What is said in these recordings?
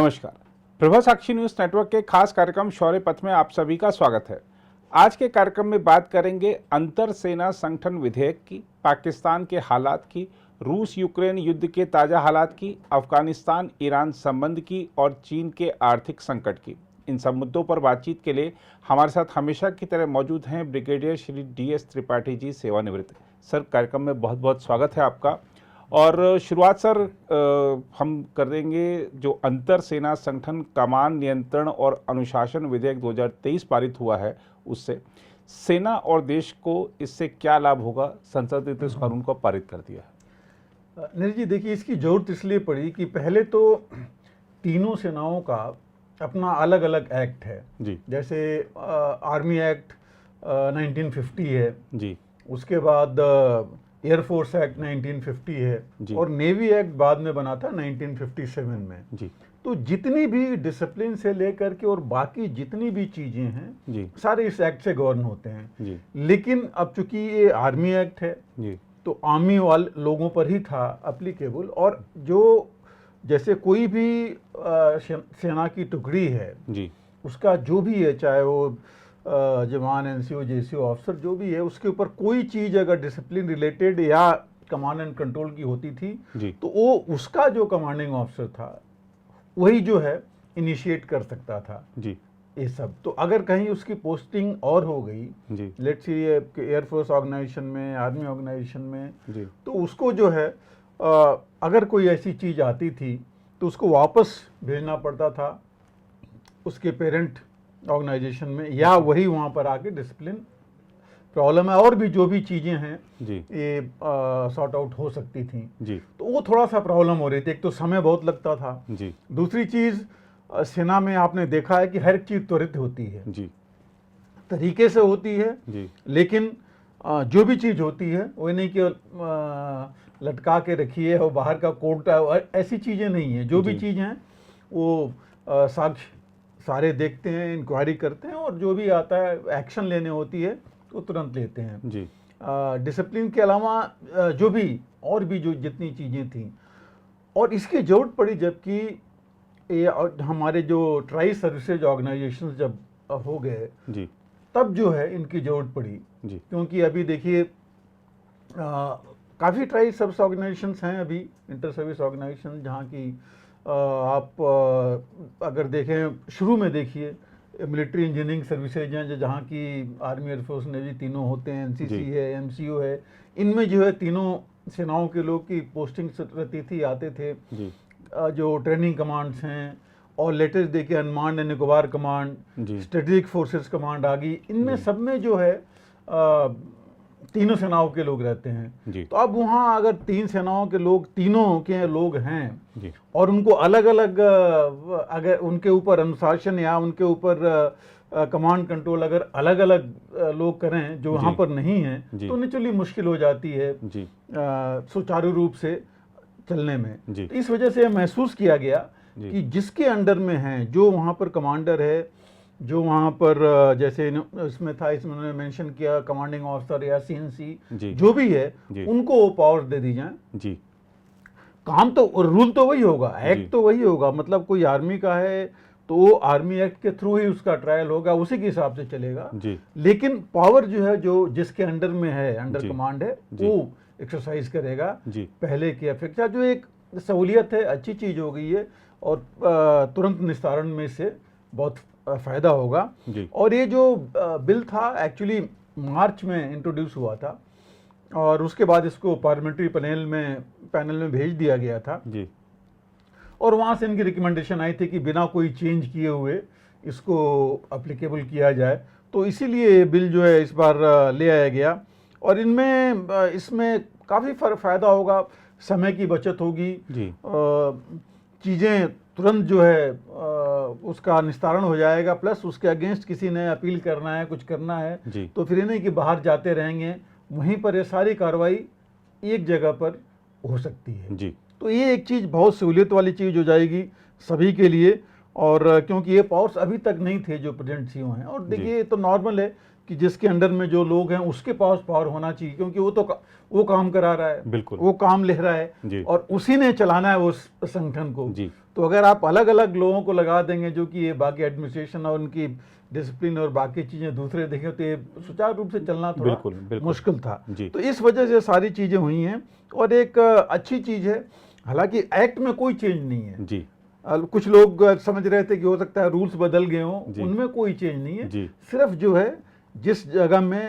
नमस्कार। प्रभा साक्षी news network के खास कार्यक्रम शौर्य पथ में आप सभी का स्वागत है। आज के कार्यक्रम में बात करेंगे अंतर सेना संगठन विधेयक की, पाकिस्तान के हालात की, रूस यूक्रेन युद्ध के ताज़ा हालात की, अफगानिस्तान ईरान संबंध की और चीन के आर्थिक संकट की। इन सब मुद्दों पर बातचीत के लिए हमारे साथ हमेशा की तरह मौजूद हैं ब्रिगेडियर श्री DS त्रिपाठी जी, सेवानिवृत्त। सर, कार्यक्रम में बहुत बहुत स्वागत है आपका। और शुरुआत सर हम कर देंगे जो अंतर सेना संगठन कमान नियंत्रण और अनुशासन विधेयक 2023 पारित हुआ है, उससे सेना और देश को इससे क्या लाभ होगा? संसद ने तो इस कानून को पारित कर दिया है। नीरज जी, देखिए, इसकी जरूरत इसलिए पड़ी कि पहले तो तीनों सेनाओं का अपना अलग अलग एक्ट है जी। जैसे आर्मी एक्ट 1950 है जी। उसके बाद एयरफोर्स एक्ट 1950 है जी। और नेवी एक्ट बाद में बना था 1957 में जी। तो जितनी भी डिसिप्लिन से लेकर के और बाकी जितनी भी चीजें हैं जी। सारे इस एक्ट से गवर्न होते हैं जी। लेकिन अब चूंकि ये आर्मी एक्ट है जी। तो आर्मी वाले लोगों पर ही था एप्लीकेबल। और जो जैसे कोई भी सेना की टुकड़ी है जी। उसका जो भी है, चाहे वो जवान, NCO, JCO ऑफिसर जो भी है, उसके ऊपर कोई चीज अगर डिसिप्लिन रिलेटेड या कमांड एंड कंट्रोल की होती थी जी। तो वो उसका जो कमांडिंग ऑफिसर था वही जो है इनिशिएट कर सकता था जी। ये सब। तो अगर कहीं उसकी पोस्टिंग और हो गई, जी। लेट्स सी एयरफोर्स ऑर्गेनाइजेशन में, आर्मी ऑर्गेनाइजेशन में, जी। तो उसको जो है अगर कोई ऐसी चीज आती थी तो उसको वापस भेजना पड़ता था उसके पेरेंट ऑर्गेनाइजेशन में, या वही वहां पर आके डिसिप्लिन प्रॉब्लम है और भी जो भी चीजें हैं जी। ये सॉर्ट आउट हो सकती थी। जी। तो वो थोड़ा सा प्रॉब्लम हो रही थी। एक तो समय बहुत लगता था, जी। दूसरी चीज सेना में आपने देखा है कि हर एक चीज त्वरित होती है, जी। तरीके से होती है जी। लेकिन जो भी चीज होती है वो नहीं कि लटका के रखिए और बाहर का कोट, ऐसी चीजें नहीं है। जो भी जी। चीज हैं वो साक्ष्य सारे देखते हैं, इंक्वायरी करते हैं और जो भी आता है एक्शन लेने होती है तो तुरंत लेते हैं। जी। डिसिप्लिन के अलावा जो भी और भी जो जितनी चीजें थी, और इसकी जरूरत पड़ी जबकि ये हमारे जो ट्राई सर्विसेज ऑर्गेनाइजेशन जब हो गए जी। तब जो है इनकी जरूरत पड़ी। जी। क्योंकि अभी देखिए काफ़ी ट्राई सर्विस ऑर्गेनाइजेशंस हैं अभी, इंटर सर्विस ऑर्गेनाइजेशन, जहाँ की आप अगर देखें शुरू में देखिए मिलिट्री इंजीनियरिंग सर्विसेज हैं जहाँ की आर्मी, एयरफोर्स, नेवी तीनों होते हैं, NCC है, MCO है। इनमें जो है तीनों सेनाओं के लोग की पोस्टिंग रहती थी, आते थे। जी। जो ट्रेनिंग कमांड्स हैं और लेटेस्ट देखिए Andaman and Nicobar command, strategic forces command आ गई, इनमें सब में जो है तीनों सेनाओं के लोग रहते हैं। जी। तो अब वहाँ अगर तीन सेनाओं के लोग, तीनों के लोग हैं जी। और उनको अलग अलग अगर उनके ऊपर अनुशासन या उनके ऊपर कमांड कंट्रोल अगर अलग अलग लोग करें जो वहाँ पर नहीं हैं तो नेचुरली मुश्किल हो जाती है सुचारू रूप से चलने में। तो इस वजह से महसूस किया गया कि जिसके अंडर में हैं, जो वहाँ पर कमांडर है, जो वहाँ पर जैसे इसमें था, इसमें उन्होंने मेंशन किया कमांडिंग ऑफिसर या CNC जो भी है, उनको पावर्स दे दी जाएं। जी। काम तो, रूल तो वही होगा, एक्ट तो वही होगा। मतलब कोई आर्मी का है तो वो आर्मी एक्ट के थ्रू ही उसका ट्रायल होगा, उसी के हिसाब से चलेगा। लेकिन पावर जो है, जो जिसके अंडर में है, अंडर कमांड है, वो एक्सरसाइज करेगा पहले की अपेक्षा। जो एक सहूलियत है, अच्छी चीज हो गई है और तुरंत निस्तारण में से बहुत फायदा होगा। और ये जो बिल था एक्चुअली मार्च में इंट्रोड्यूस हुआ था और उसके बाद इसको पार्लियामेंट्री पैनल में भेज दिया गया था जी। और वहाँ से इनकी रिकमेंडेशन आई थी कि बिना कोई चेंज किए हुए इसको अप्लीकेबल किया जाए। तो इसीलिए बिल जो है इस बार ले आया गया और इसमें काफ़ी फ़ायदा होगा, समय की बचत होगी, चीज़ें तुरंत जो है उसका निस्तारण हो जाएगा। प्लस उसके अगेंस्ट किसी ने अपील करना है, कुछ करना है तो फिर नहीं कि बाहर जाते रहेंगे, वहीं पर ये सारी कार्रवाई एक जगह पर हो सकती है जी। तो ये एक चीज़ बहुत सहूलियत वाली चीज़ हो जाएगी सभी के लिए। और क्योंकि ये पावर्स अभी तक नहीं थे जो प्रेजेंट CO हैं। और देखिए ये तो नॉर्मल है कि जिसके अंडर में जो लोग हैं उसके पास पावर होना चाहिए, क्योंकि वो काम करा रहा है, बिल्कुल वो काम ले रहा है और उसी ने चलाना है उस संगठन को। तो अगर आप अलग अलग लोगों को लगा देंगे जो कि ये बाकी एडमिनिस्ट्रेशन और उनकी डिसिप्लिन और बाकी चीज़ें दूसरे देखें, तो ये सुचारू रूप से चलना थोड़ा बिल्कुल मुश्किल था। जी। तो इस वजह से सारी चीज़ें हुई हैं और एक अच्छी चीज़ है, हालांकि एक्ट में कोई चेंज नहीं है जी। कुछ लोग समझ रहे थे कि हो सकता है रूल्स बदल गए हों, उनमें कोई चेंज नहीं है। सिर्फ जो है जिस जगह में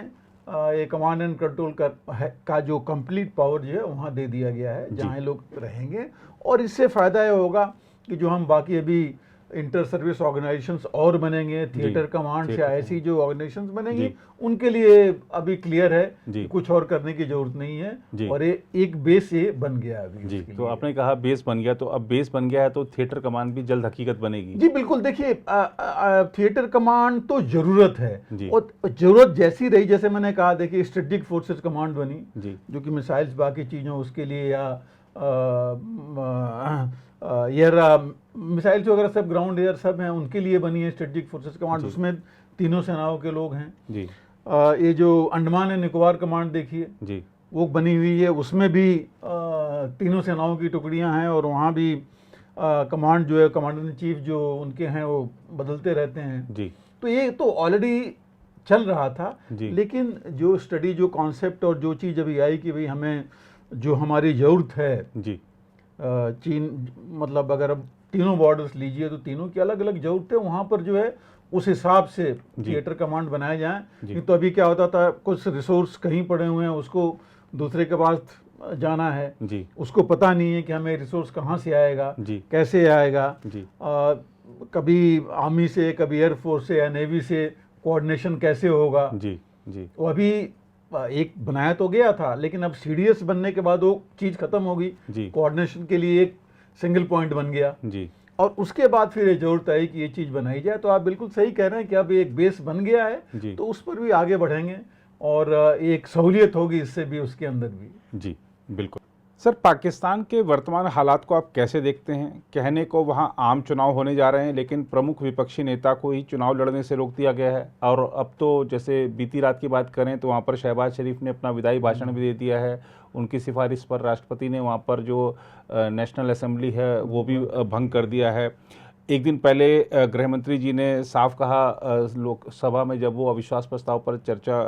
ये कमांड एंड कंट्रोल का जो कंप्लीट पावर जो है वहाँ दे दिया गया है, जहाँ ये लोग रहेंगे। और इससे फ़ायदा ये होगा कि जो हम बाकी अभी इंटर सर्विस ऑर्गेनाइजेशंस और बनेंगे, थिएटर कमांड या ऐसी जो ऑर्गेनाइजेशंस बनेंगी, उनके लिए अभी क्लियर है कि कुछ और करने की जरूरत नहीं है और ये एक बेस ये बन गया अभी जी। तो आपने कहा बेस बन गया, तो अब बेस बन गया है तो थिएटर कमांड भी जल्द हकीकत बनेगी। जी बिल्कुल। देखिए थिएटर कमांड तो जरूरत है और जरूरत जैसी रही, जैसे मैंने कहा, देखिए स्ट्रेटेजिक फोर्सेस कमांड बनी जो कि मिसाइल्स बाकी चीज़ों उसके लिए या एयर मिसाइल्स वगैरह सब ग्राउंड एयर सब हैं उनके लिए बनी है स्ट्रेटेजिक फोर्सेस कमांड, उसमें तीनों सेनाओं के लोग हैं जी। ये जो अंडमान एंड निकोबार कमांड देखिए जी, वो बनी हुई है, उसमें भी तीनों सेनाओं की टुकड़ियां हैं और वहाँ भी कमांड जो है कमांडर इन चीफ जो उनके हैं वो बदलते रहते हैं जी। तो ये तो ऑलरेडी चल रहा था, लेकिन जो स्टडी जो कॉन्सेप्ट और जो चीज़ अभी आई कि भाई हमें जो हमारी ज़रूरत है जी, चीन मतलब अगर अब तीनों बॉर्डर्स लीजिए तो तीनों की अलग अलग जरूरत है, वहाँ पर जो है उस हिसाब से थिएटर कमांड बनाए जाएं। नहीं तो अभी क्या होता था, कुछ रिसोर्स कहीं पड़े हुए हैं, उसको दूसरे के पास जाना है जी, उसको पता नहीं है कि हमें रिसोर्स कहाँ से आएगा जी, कैसे आएगा जी, कभी आर्मी से, कभी एयरफोर्स से या नेवी से कोऑर्डिनेशन कैसे होगा जी जी। वो अभी एक बनाया तो गया था, लेकिन अब सीडीएस बनने के बाद वो चीज़ खत्म होगी, कोऑर्डिनेशन के लिए एक सिंगल पॉइंट बन गया जी, और उसके बाद फिर ये जरूरत आई कि ये चीज़ बनाई जाए। तो आप बिल्कुल सही कह रहे हैं कि अब एक बेस बन गया है तो उस पर भी आगे बढ़ेंगे और एक सहूलियत होगी इससे भी उसके अंदर भी जी। बिल्कुल सर, पाकिस्तान के वर्तमान हालात को आप कैसे देखते हैं? कहने को वहाँ आम चुनाव होने जा रहे हैं, लेकिन प्रमुख विपक्षी नेता को ही चुनाव लड़ने से रोक दिया गया है, और अब तो जैसे बीती रात की बात करें तो वहाँ पर शहबाज शरीफ ने अपना विदाई भाषण भी दे दिया है। उनकी सिफारिश पर राष्ट्रपति ने वहाँ पर जो नेशनल असेंबली है वो भी भंग कर दिया है। एक दिन पहले गृह मंत्री जी ने साफ कहा लोकसभा में, जब वो अविश्वास प्रस्ताव पर चर्चा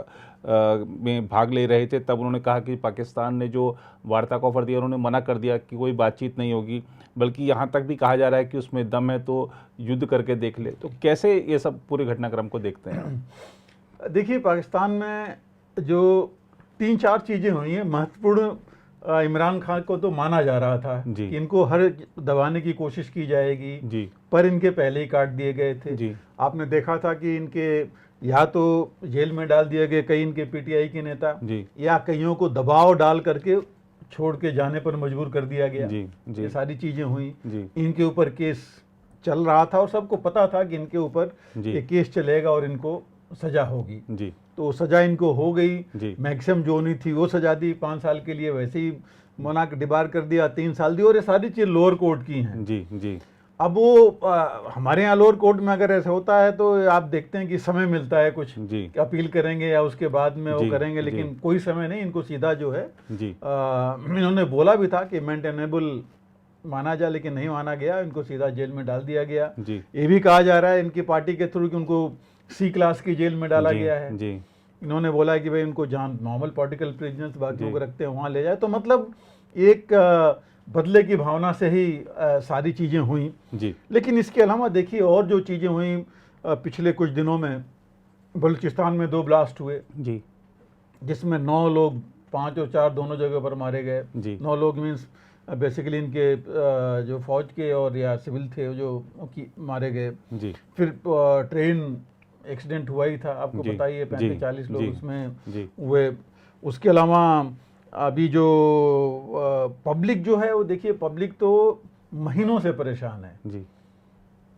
में भाग ले रहे थे, तब उन्होंने कहा कि पाकिस्तान ने जो वार्ता का ऑफर दिया उन्होंने मना कर दिया कि कोई बातचीत नहीं होगी, बल्कि यहाँ तक भी कहा जा रहा है कि उसमें दम है तो युद्ध करके देख ले। तो कैसे ये सब पूरे घटनाक्रम को देखते हैं? देखिए, पाकिस्तान में जो 3-4 चीज़ें हुई हैं महत्वपूर्ण, इमरान खान को तो माना जा रहा था कि इनको हर दबाने की कोशिश की जाएगी जी, पर इनके पहले ही काट दिए गए थे जी। आपने देखा था कि इनके या तो जेल में डाल दिए गए कई इनके पीटीआई के नेता जी, या कईयों को दबाव डाल करके छोड़ के जाने पर मजबूर कर दिया गया जी, जी। ये सारी चीज़ें हुई जी। इनके ऊपर केस चल रहा था और सबको पता था कि इनके ऊपर ये केस चलेगा और इनको सजा होगी जी। तो सजा इनको हो गई, मैक्सिमम जो होनी थी वो सजा दी 5 साल के लिए, वैसे ही मना डिबार कर दिया, 3 साल दी, और ये सारी चीज़ लोअर कोर्ट की हैं जी जी। अब वो हमारे यहाँ लोअर कोर्ट में अगर ऐसा होता है तो आप देखते हैं कि समय मिलता है कुछ जी, अपील करेंगे या उसके बाद में वो करेंगे, लेकिन कोई समय नहीं, इनको सीधा जो है जी। इन्होंने बोला भी था कि मेंटेनेबल माना जाए, लेकिन नहीं माना गया, इनको सीधा जेल में डाल दिया गया जी। ये भी कहा जा रहा है इनकी पार्टी के थ्रू कि उनको सी क्लास की जेल में डाला गया है जी। इन्होंने बोला है कि भाई उनको जहाँ नॉर्मल पॉलिटिकल प्रिजनर्स बाकियों को रखते हैं वहाँ ले जाए। तो मतलब एक बदले की भावना से ही सारी चीज़ें हुई जी। लेकिन इसके अलावा देखिए और जो चीज़ें हुई पिछले कुछ दिनों में, बलूचिस्तान में 2 ब्लास्ट हुए जी, जिसमें 9 लोग, 5 और 4 दोनों जगह पर मारे गए। 9 लोग मीन्स बेसिकली इनके जो फौज के और या सिविल थे जो मारे गए जी। फिर ट्रेन एक्सीडेंट हुआ ही था, आपको पता ही है, 35-40 लोग उसमें हुए। उसके अलावा अभी जो पब्लिक जो है वो देखिए, पब्लिक तो महीनों से परेशान है जी।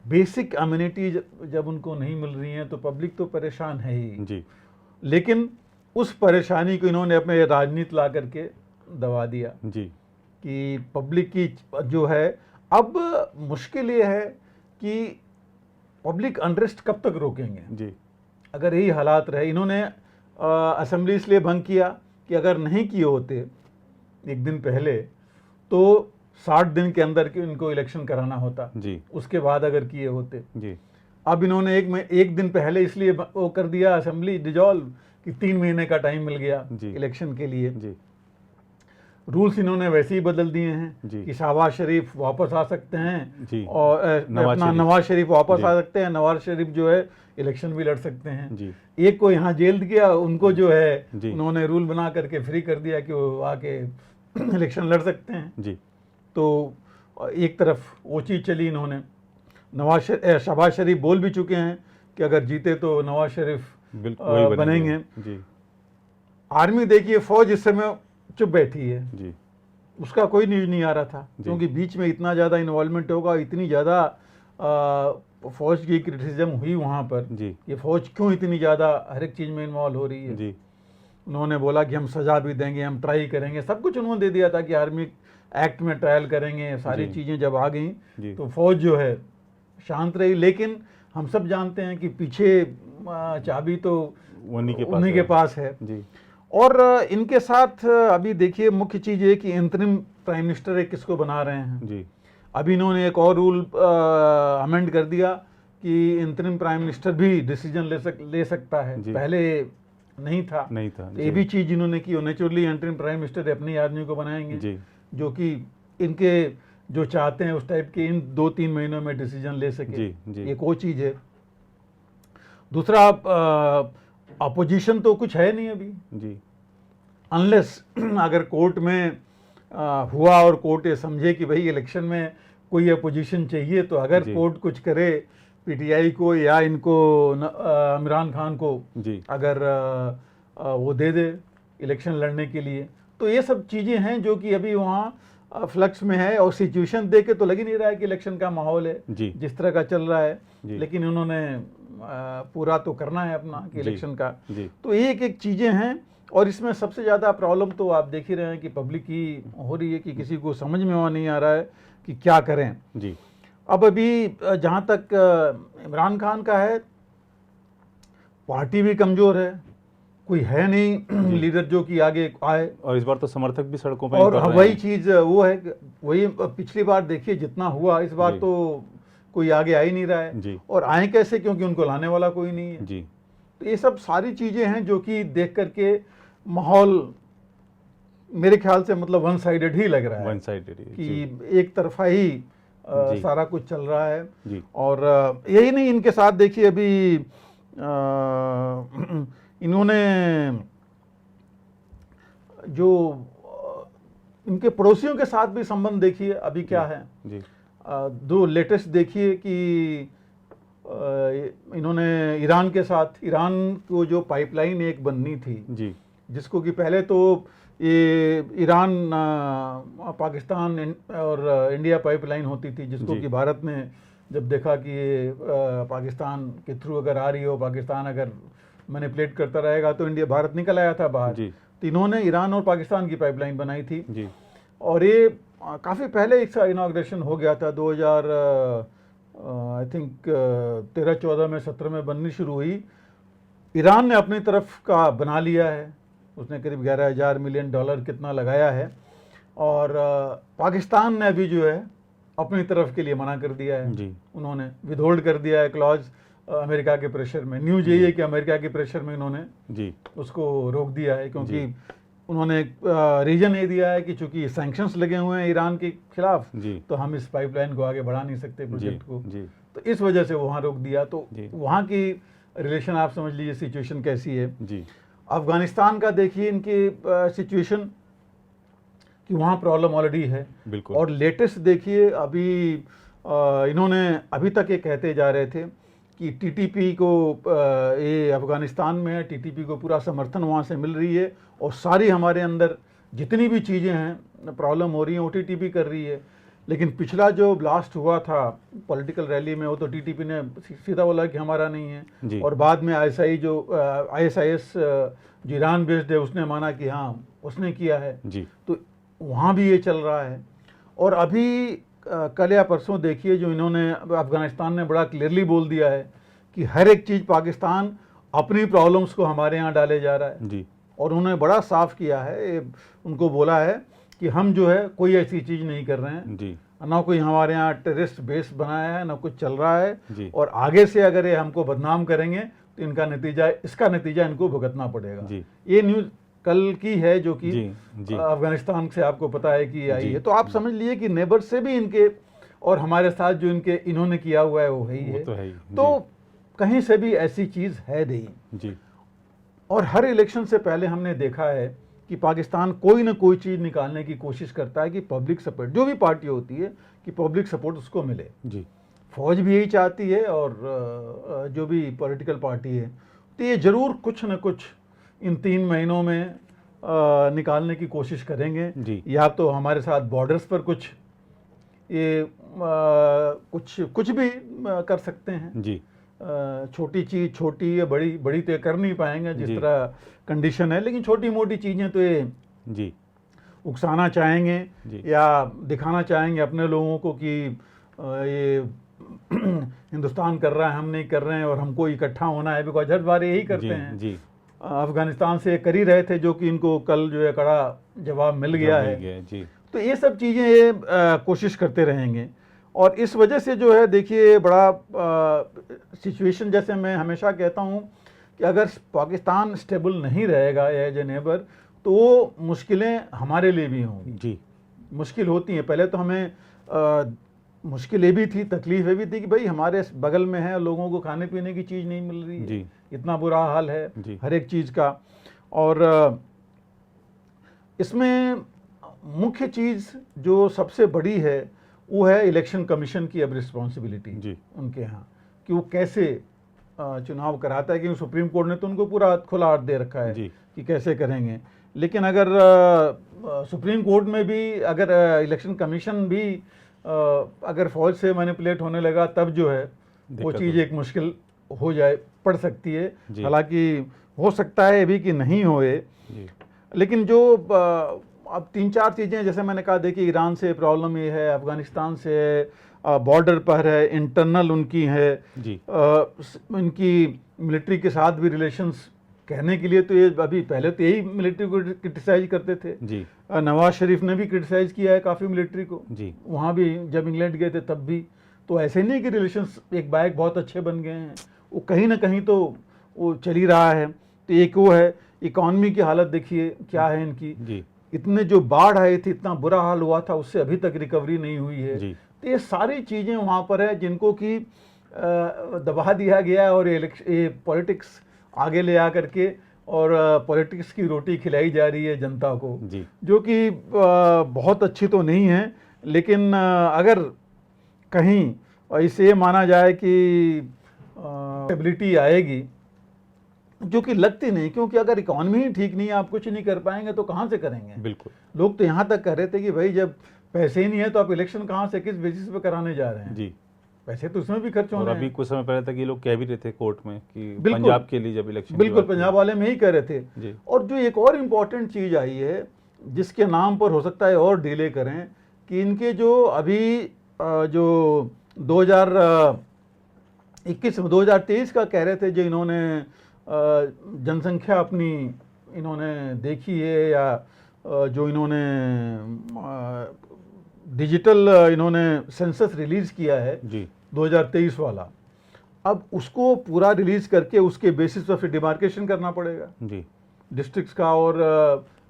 बेसिक अम्यूनिटीज जब उनको नहीं मिल रही हैं तो पब्लिक तो परेशान है ही जी। लेकिन उस परेशानी को इन्होंने अपने राजनीति ला करके दबा दिया जी, कि पब्लिक की जो है, अब मुश्किल ये है कि पब्लिक अनरेस्ट कब तक रोकेंगे जी। अगर यही हालात रहे, इन्होंने असेंबली इसलिए भंग किया कि अगर नहीं किए होते एक दिन पहले तो 60 दिन के अंदर के इनको इलेक्शन कराना होता जी उसके बाद अगर किए होते। जी अब इन्होंने एक दिन पहले इसलिए वो कर दिया असेंबली डिजॉल्व कि 3 महीने का टाइम मिल गया जी। इलेक्शन के लिए। जी रूल्स इन्होंने वैसे ही बदल दिए हैं जी। कि शहबाज शरीफ वापस आ सकते हैं जी। और अपना नवाज शरीफ वापस जी। आ सकते हैं, नवाज शरीफ जो है इलेक्शन भी लड़ सकते हैं। जी एक को यहाँ जेल किया, उनको जो है जी। उन्होंने रूल बना करके फ्री कर दिया कि वो आके इलेक्शन लड़ सकते हैं। जी तो एक तरफ वो चीज़ चली, इन्होंने शहबाज शरीफ बोल भी चुके हैं कि अगर जीते तो नवाज शरीफ बिल्कुल वही बनेंगे। जी आर्मी देखिए, फौज इस समय चुप बैठी है, जी उसका कोई न्यूज नहीं आ रहा था जी। क्योंकि बीच में इतना ज़्यादा इन्वॉल्वमेंट होगा, इतनी ज़्यादा फौज की क्रिटिसिज्म हुई वहाँ पर जी कि फौज क्यों इतनी ज़्यादा हर एक चीज़ में इन्वॉल्व हो रही है। जी उन्होंने बोला कि हम सज़ा भी देंगे, हम ट्राई करेंगे, सब कुछ उन्होंने दे दिया था कि आर्मी एक्ट में ट्रायल करेंगे। सारी जी। चीज़ें जब आ गई जी। तो फौज जो है शांत रही, लेकिन हम सब जानते हैं कि पीछे चाबी तो उन्हीं के पास है। जी और इनके साथ अभी देखिए मुख्य चीज़ ये कि इंतरिम प्राइम मिनिस्टर एक किसको बना रहे हैं। जी अभी इन्होंने एक और रूल अमेंड कर दिया कि इंतरिम प्राइम मिनिस्टर भी डिसीजन ले सकता है, पहले नहीं था। तो ये भी चीज़ इन्होंने की, नेचुरली इंतरिम प्राइम मिनिस्टर अपनी आदमी को बनाएंगे जी जो कि इनके जो चाहते हैं उस टाइप के इन 2-3 महीनों में डिसीजन ले सके। जी जी। एक वो चीज़ है। दूसरा, अपोजिशन तो कुछ है नहीं अभी जी, अनलेस अगर कोर्ट में हुआ और कोर्ट ये समझे कि भाई इलेक्शन में कोई अपोजिशन चाहिए, तो अगर कोर्ट कुछ करे पीटीआई को या इनको इमरान खान को जी अगर वो दे दे इलेक्शन लड़ने के लिए, तो ये सब चीज़ें हैं जो कि अभी वहाँ फ्लक्स में है। और सिचुएशन देख के तो लग ही नहीं रहा है कि इलेक्शन का माहौल है जी जिस तरह का चल रहा है, लेकिन उन्होंने पूरा तो करना है अपना कि इलेक्शन का। जी। तो एक चीज़ें हैं। और इसमें सबसे ज़्यादा प्रॉब्लम तो आप देख ही रहे हैं कि पब्लिक की हो रही है कि किसी को समझ में नहीं आ रहा है कि क्या करें जी। अब अभी जहाँ तक इमरान खान का है, पार्टी भी कमज़ोर है, कोई है नहीं लीडर जो कि आगे आए, और इस बार तो समर्थक भी सड़कों पर और वही चीज़ वो है, वही पिछली बार देखिए जितना हुआ, इस बार तो कोई आगे आ ही नहीं रहा है जी। और आए कैसे, क्योंकि उनको लाने वाला कोई नहीं है जी। तो ये सब सारी चीज़ें हैं जो कि देख करके माहौल मेरे ख्याल से मतलब वन साइडेड ही लग रहा है, वन साइडेड कि एक तरफा ही सारा कुछ चल रहा है जी। और यही नहीं, इनके साथ देखिए अभी इन्होंने जो इनके पड़ोसियों के साथ भी संबंध देखिए अभी क्या है जी। दो लेटेस्ट देखिए कि इन्होंने ईरान के साथ, ईरान को जो पाइपलाइन एक बननी थी जी, जिसको कि पहले तो ये ईरान पाकिस्तान और इंडिया पाइपलाइन होती थी, जिसको कि भारत ने जब देखा कि ये पाकिस्तान के थ्रू अगर आ रही हो, पाकिस्तान अगर मैनिपुलेट करता रहेगा तो इंडिया, भारत निकल आया था बाहर जी। तो इन्होंने ईरान और पाकिस्तान की पाइपलाइन बनाई थी जी। और ये काफ़ी पहले इसका इनॉग्रेशन हो गया था 2000 आई थिंक 13-14 में 17 में बननी शुरू हुई। ईरान ने अपनी तरफ का बना लिया है, उसने करीब $11,000 मिलियन कितना लगाया है और पाकिस्तान ने अभी जो है अपनी तरफ के लिए मना कर दिया है जी। उन्होंने विदहोल्ड कर दिया है क्लॉज अमेरिका के प्रेशर में। न्यूज यही है कि अमेरिका के प्रेशर में इन्होंने जी उसको रोक दिया है, क्योंकि उन्होंने रीजन ये दिया है कि चूंकि सैंक्शंस लगे हुए हैं ईरान के खिलाफ तो हम इस पाइपलाइन को आगे बढ़ा नहीं सकते प्रोजेक्ट को जी। तो इस वजह से वो वहाँ रोक दिया। तो वहाँ की रिलेशन आप समझ लीजिए सिचुएशन कैसी है जी। अफगानिस्तान का देखिए इनकी सिचुएशन कि वहाँ प्रॉब्लम ऑलरेडी है बिल्कुल। और लेटेस्ट देखिए अभी इन्होंने अभी तक ये कहते जा रहे थे कि टीटीपी को ये अफगानिस्तान में है, टीटीपी को पूरा समर्थन वहाँ से मिल रही है और सारी हमारे अंदर जितनी भी चीज़ें हैं प्रॉब्लम हो रही हैं वो टीटीपी कर रही है। लेकिन पिछला जो ब्लास्ट हुआ था पॉलिटिकल रैली में, वो तो टीटीपी ने सीधा बोला कि हमारा नहीं है और बाद में ISIS जो ईरान बेस्ड है उसने माना कि हाँ उसने किया है जी। तो वहाँ भी ये चल रहा है। और अभी कल या परसों देखिए जो इन्होंने अफगानिस्तान ने बड़ा क्लियरली बोल दिया है कि हर एक चीज़ पाकिस्तान अपनी प्रॉब्लम्स को हमारे यहाँ डाले जा रहा है जी। और उन्होंने बड़ा साफ किया है, उनको बोला है कि हम जो है कोई ऐसी चीज़ नहीं कर रहे हैं जी ना, कोई हमारे यहाँ टेररिस्ट बेस बनाया है, ना कुछ चल रहा है। जी और आगे से अगर ये हमको बदनाम करेंगे तो इसका नतीजा इनको भुगतना पड़ेगा। जी ये न्यूज़ कल की है जो कि जी जी अफगानिस्तान से आपको पता है कि आई जी, है। तो आप समझ लिए कि नेबर से भी इनके और हमारे साथ जो इन्होंने किया हुआ है वो है ही वो है। तो है ही। तो कहीं से भी ऐसी चीज़ है नहीं। जी और हर इलेक्शन से पहले हमने देखा है कि पाकिस्तान कोई ना कोई चीज़ निकालने की कोशिश करता है कि पब्लिक सपोर्ट, जो भी पार्टी होती है, कि पब्लिक सपोर्ट उसको मिले। जी फौज भी यही चाहती है और जो भी पॉलिटिकल पार्टी है, तो ये ज़रूर कुछ न कुछ इन 3 महीनों में निकालने की कोशिश करेंगे। जी या तो हमारे साथ बॉर्डर्स पर कुछ ये कुछ भी कर सकते हैं। जी छोटी चीज़, छोटी या बड़ी, बड़ी तो ये कर नहीं पाएंगे जिस जी। तरह कंडीशन है, लेकिन छोटी मोटी चीज़ें तो ये जी उकसाना चाहेंगे जी या दिखाना चाहेंगे अपने लोगों को कि ये हिंदुस्तान कर रहा है, हम नहीं कर रहे हैं और हमको इकट्ठा होना है, बिकॉज हर बार यही करते जी हैं। जी अफगानिस्तान से कर ही रहे थे, जो कि इनको कल जो है कड़ा जवाब मिल गया है। जी तो ये सब चीज़ें ये कोशिश करते रहेंगे। और इस वजह से जो है देखिए बड़ा सिचुएशन, जैसे मैं हमेशा कहता हूँ कि अगर पाकिस्तान स्टेबल नहीं रहेगा एज ए नेबर, तो वो मुश्किलें हमारे लिए भी होंगी। जी मुश्किल होती हैं। पहले तो हमें मुश्किलें भी थी, तकलीफें भी थी कि भाई हमारे बगल में है, लोगों को खाने पीने की चीज़ नहीं मिल रही है, जी इतना बुरा हाल है जी हर एक चीज़ का। और इसमें मुख्य चीज़ जो सबसे बड़ी है वो है इलेक्शन कमीशन की अब रिस्पॉन्सिबिलिटी जी उनके यहाँ, कि वो कैसे चुनाव कराता है। क्योंकि सुप्रीम कोर्ट ने तो उनको पूरा खुला हाथ दे रखा है जी कि कैसे करेंगे। लेकिन अगर सुप्रीम कोर्ट में भी अगर इलेक्शन कमीशन भी अगर फौज से मैनिपुलेट होने लगा, तब जो है वो दिक्कत चीज़ एक मुश्किल पड़ सकती है। जी। हालांकि हो सकता है भी कि नहीं होए, जी लेकिन जो अब 3-4 चीज़ें, जैसे मैंने कहा, देखिए ईरान से प्रॉब्लम ये है, अफगानिस्तान से बॉर्डर पर है, इंटरनल उनकी है, जी इनकी मिलिट्री के साथ भी रिलेशंस कहने के लिए तो ये अभी पहले तो यही मिलिट्री को क्रिटिसाइज करते थे। जी नवाज शरीफ ने भी क्रिटिसाइज किया है काफ़ी मिलिट्री को, जी वहाँ भी जब इंग्लैंड गए थे तब भी। तो ऐसे नहीं कि रिलेशंस एक बाइक बहुत अच्छे बन गए हैं, वो कहीं ना कहीं तो वो चल ही रहा है। तो एक वो है, इकॉनमी की हालत देखिए क्या है इनकी। जी इतने जो बाढ़ आई थी, इतना बुरा हाल हुआ था, उससे अभी तक रिकवरी नहीं हुई है। जी तो ये सारी चीज़ें वहाँ पर है जिनको कि दबा दिया गया है और ये पॉलिटिक्स आगे ले आ करके और पॉलिटिक्स की रोटी खिलाई जा रही है जनता को, जी जो कि बहुत अच्छी तो नहीं है। लेकिन अगर कहीं इसे ये माना जाए कि स्टेबिलिटी आएगी, जो कि लगती नहीं, क्योंकि अगर इकॉनमी ही ठीक नहीं है, आप कुछ नहीं कर पाएंगे तो कहाँ से करेंगे। बिल्कुल। लोग तो यहाँ तक कह रहे थे कि भाई जब पैसे ही नहीं है तो आप इलेक्शन कहाँ से, किस बेसिस पे कराने जा रहे हैं। जी पैसे तो उसमें भी खर्च और होने अभी हैं। कुछ समय पहले तक ये लोग कह भी रहे थे कोर्ट में कि बिल्कुल। पंजाब के लिए जब इलेक्शन बिल्कुल, पंजाब वाले में ही कह रहे थे। जी और जो एक और इम्पॉर्टेंट चीज़ आई है जिसके नाम पर हो सकता है और डिले करें, कि इनके जो अभी जो 2023 का कह रहे थे, जो इन्होंने जनसंख्या अपनी इन्होंने देखी है, या जो इन्होंने डिजिटल इन्होंने सेंसस रिलीज किया है जी 2023 वाला, अब उसको पूरा रिलीज करके उसके बेसिस पर फिर डिमार्केशन करना पड़ेगा जी डिस्ट्रिक्ट्स का और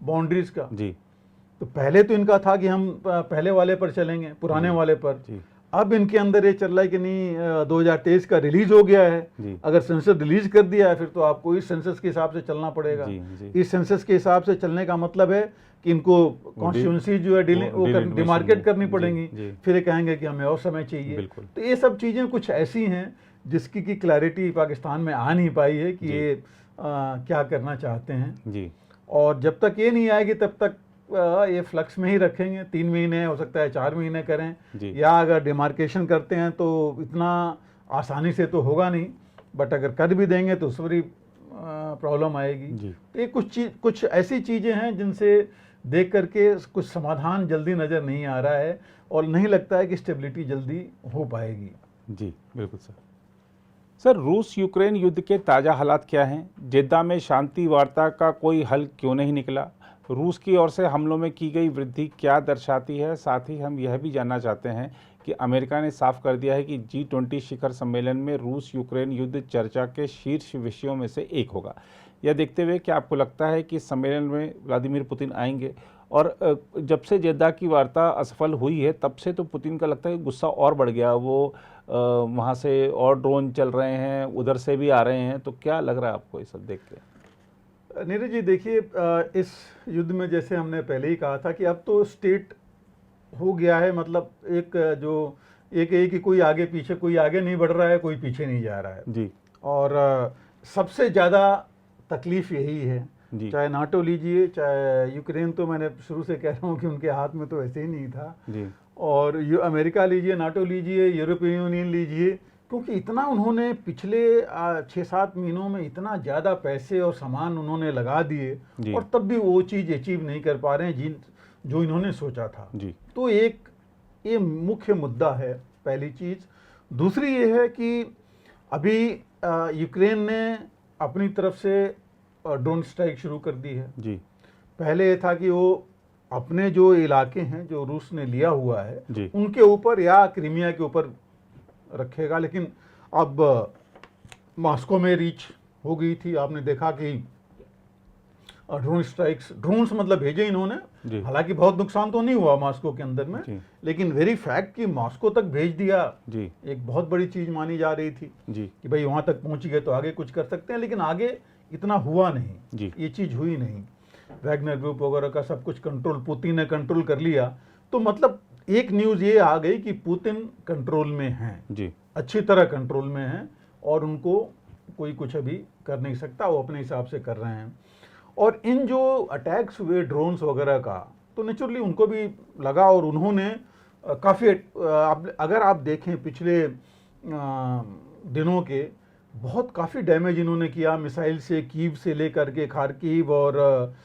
बाउंड्रीज का। जी तो पहले तो इनका था कि हम पहले वाले पर चलेंगे, पुराने वाले पर। जी अब इनके अंदर ये चल रहा है कि नहीं, 2023 का रिलीज हो गया है, जी अगर सेंसस रिलीज कर दिया है फिर तो आपको इस सेंसस के हिसाब से चलना पड़ेगा। जी जी इस सेंसस के हिसाब से चलने का मतलब है कि इनको कॉन्स्टिट्यूंसी जो है डिमार्केट करनी पड़ेंगी। जी। फिर ये कहेंगे कि हमें और समय चाहिए। बिल्कुल। तो ये सब चीज़ें कुछ ऐसी हैं जिसकी की क्लैरिटी पाकिस्तान में आ नहीं पाई है कि ये क्या करना चाहते हैं। जी और जब तक ये नहीं आएगी तब तक ये फ्लक्स में ही रखेंगे। 3 महीने, हो सकता है 4 महीने करें, जी। या अगर डिमार्केशन करते हैं तो इतना आसानी से तो होगा नहीं, बट अगर कर भी देंगे तो उसमें भी प्रॉब्लम आएगी। जी। तो ये कुछ ऐसी चीज़ें हैं जिनसे देख करके कुछ समाधान जल्दी नज़र नहीं आ रहा है और नहीं लगता है कि स्टेबिलिटी जल्दी हो पाएगी। जी बिल्कुल सर। सर, रूस यूक्रेन युद्ध के ताज़ा हालात क्या हैं? जेद्दा में शांति वार्ता का कोई हल क्यों नहीं निकला? रूस की ओर से हमलों में की गई वृद्धि क्या दर्शाती है? साथ ही हम यह भी जानना चाहते हैं कि अमेरिका ने साफ कर दिया है कि G20 शिखर सम्मेलन में रूस यूक्रेन युद्ध चर्चा के शीर्ष विषयों में से एक होगा। यह देखते हुए क्या आपको लगता है कि सम्मेलन में व्लादिमीर पुतिन आएंगे? और जब से जेद्दा की वार्ता असफल हुई है तब से तो पुतिन का लगता है कि गुस्सा और बढ़ गया। वो वहाँ से और ड्रोन चल रहे हैं, उधर से भी आ रहे हैं, तो क्या लग रहा है आपको ये सब देख के? नीरज जी देखिए, इस युद्ध में जैसे हमने पहले ही कहा था कि अब तो स्टेट हो गया है, मतलब एक कि कोई आगे पीछे, कोई आगे नहीं बढ़ रहा है, कोई पीछे नहीं जा रहा है जी। और सबसे ज़्यादा तकलीफ यही है, चाहे नाटो लीजिए चाहे यूक्रेन, तो मैंने शुरू से कह रहा हूँ कि उनके हाथ में तो ऐसे ही नहीं था जी। और अमेरिका लीजिए, नाटो लीजिए, यूरोपियन यूनियन लीजिए, क्योंकि इतना उन्होंने पिछले 6-7 महीनों में इतना ज़्यादा पैसे और सामान उन्होंने लगा दिए और तब भी वो चीज़ अचीव नहीं कर पा रहे हैं जो इन्होंने सोचा था जी। तो ये मुख्य मुद्दा है, पहली चीज़। दूसरी ये है कि अभी यूक्रेन ने अपनी तरफ से ड्रोन स्ट्राइक शुरू कर दी है जी। पहले ये था कि वो अपने जो इलाके हैं जो रूस ने लिया हुआ है उनके ऊपर या क्रीमिया के ऊपर रखेगा, लेकिन अब मॉस्को में रीच हो गई थी। आपने देखा कि ड्रोन्स मतलब भेजे इन्होंने, हालांकि बहुत नुकसान तो नहीं हुआ मॉस्को के अंदर में, लेकिन वेरी फैक्ट कि मॉस्को तक भेज दिया जी। एक बहुत बड़ी चीज मानी जा रही थी जी। कि भाई वहां तक पहुंच गए तो आगे कुछ कर सकते हैं, लेकिन आगे इतना हुआ नहीं जी। ये चीज हुई नहीं। वैगनर ग्रुप वगैरह का सब कुछ कंट्रोल पुतिन ने कंट्रोल कर लिया, तो मतलब एक न्यूज ये आ गई कि पुतिन कंट्रोल में हैं जी, अच्छी तरह कंट्रोल में हैं और उनको कोई कुछ अभी कर नहीं सकता, वो अपने हिसाब से कर रहे हैं। और इन जो अटैक्स हुए ड्रोन्स वगैरह का, तो नेचुरली उनको भी लगा और उन्होंने काफ़ी अगर आप देखें पिछले दिनों के बहुत काफ़ी डैमेज इन्होंने किया मिसाइल से, कीव से लेकर के खार्किव और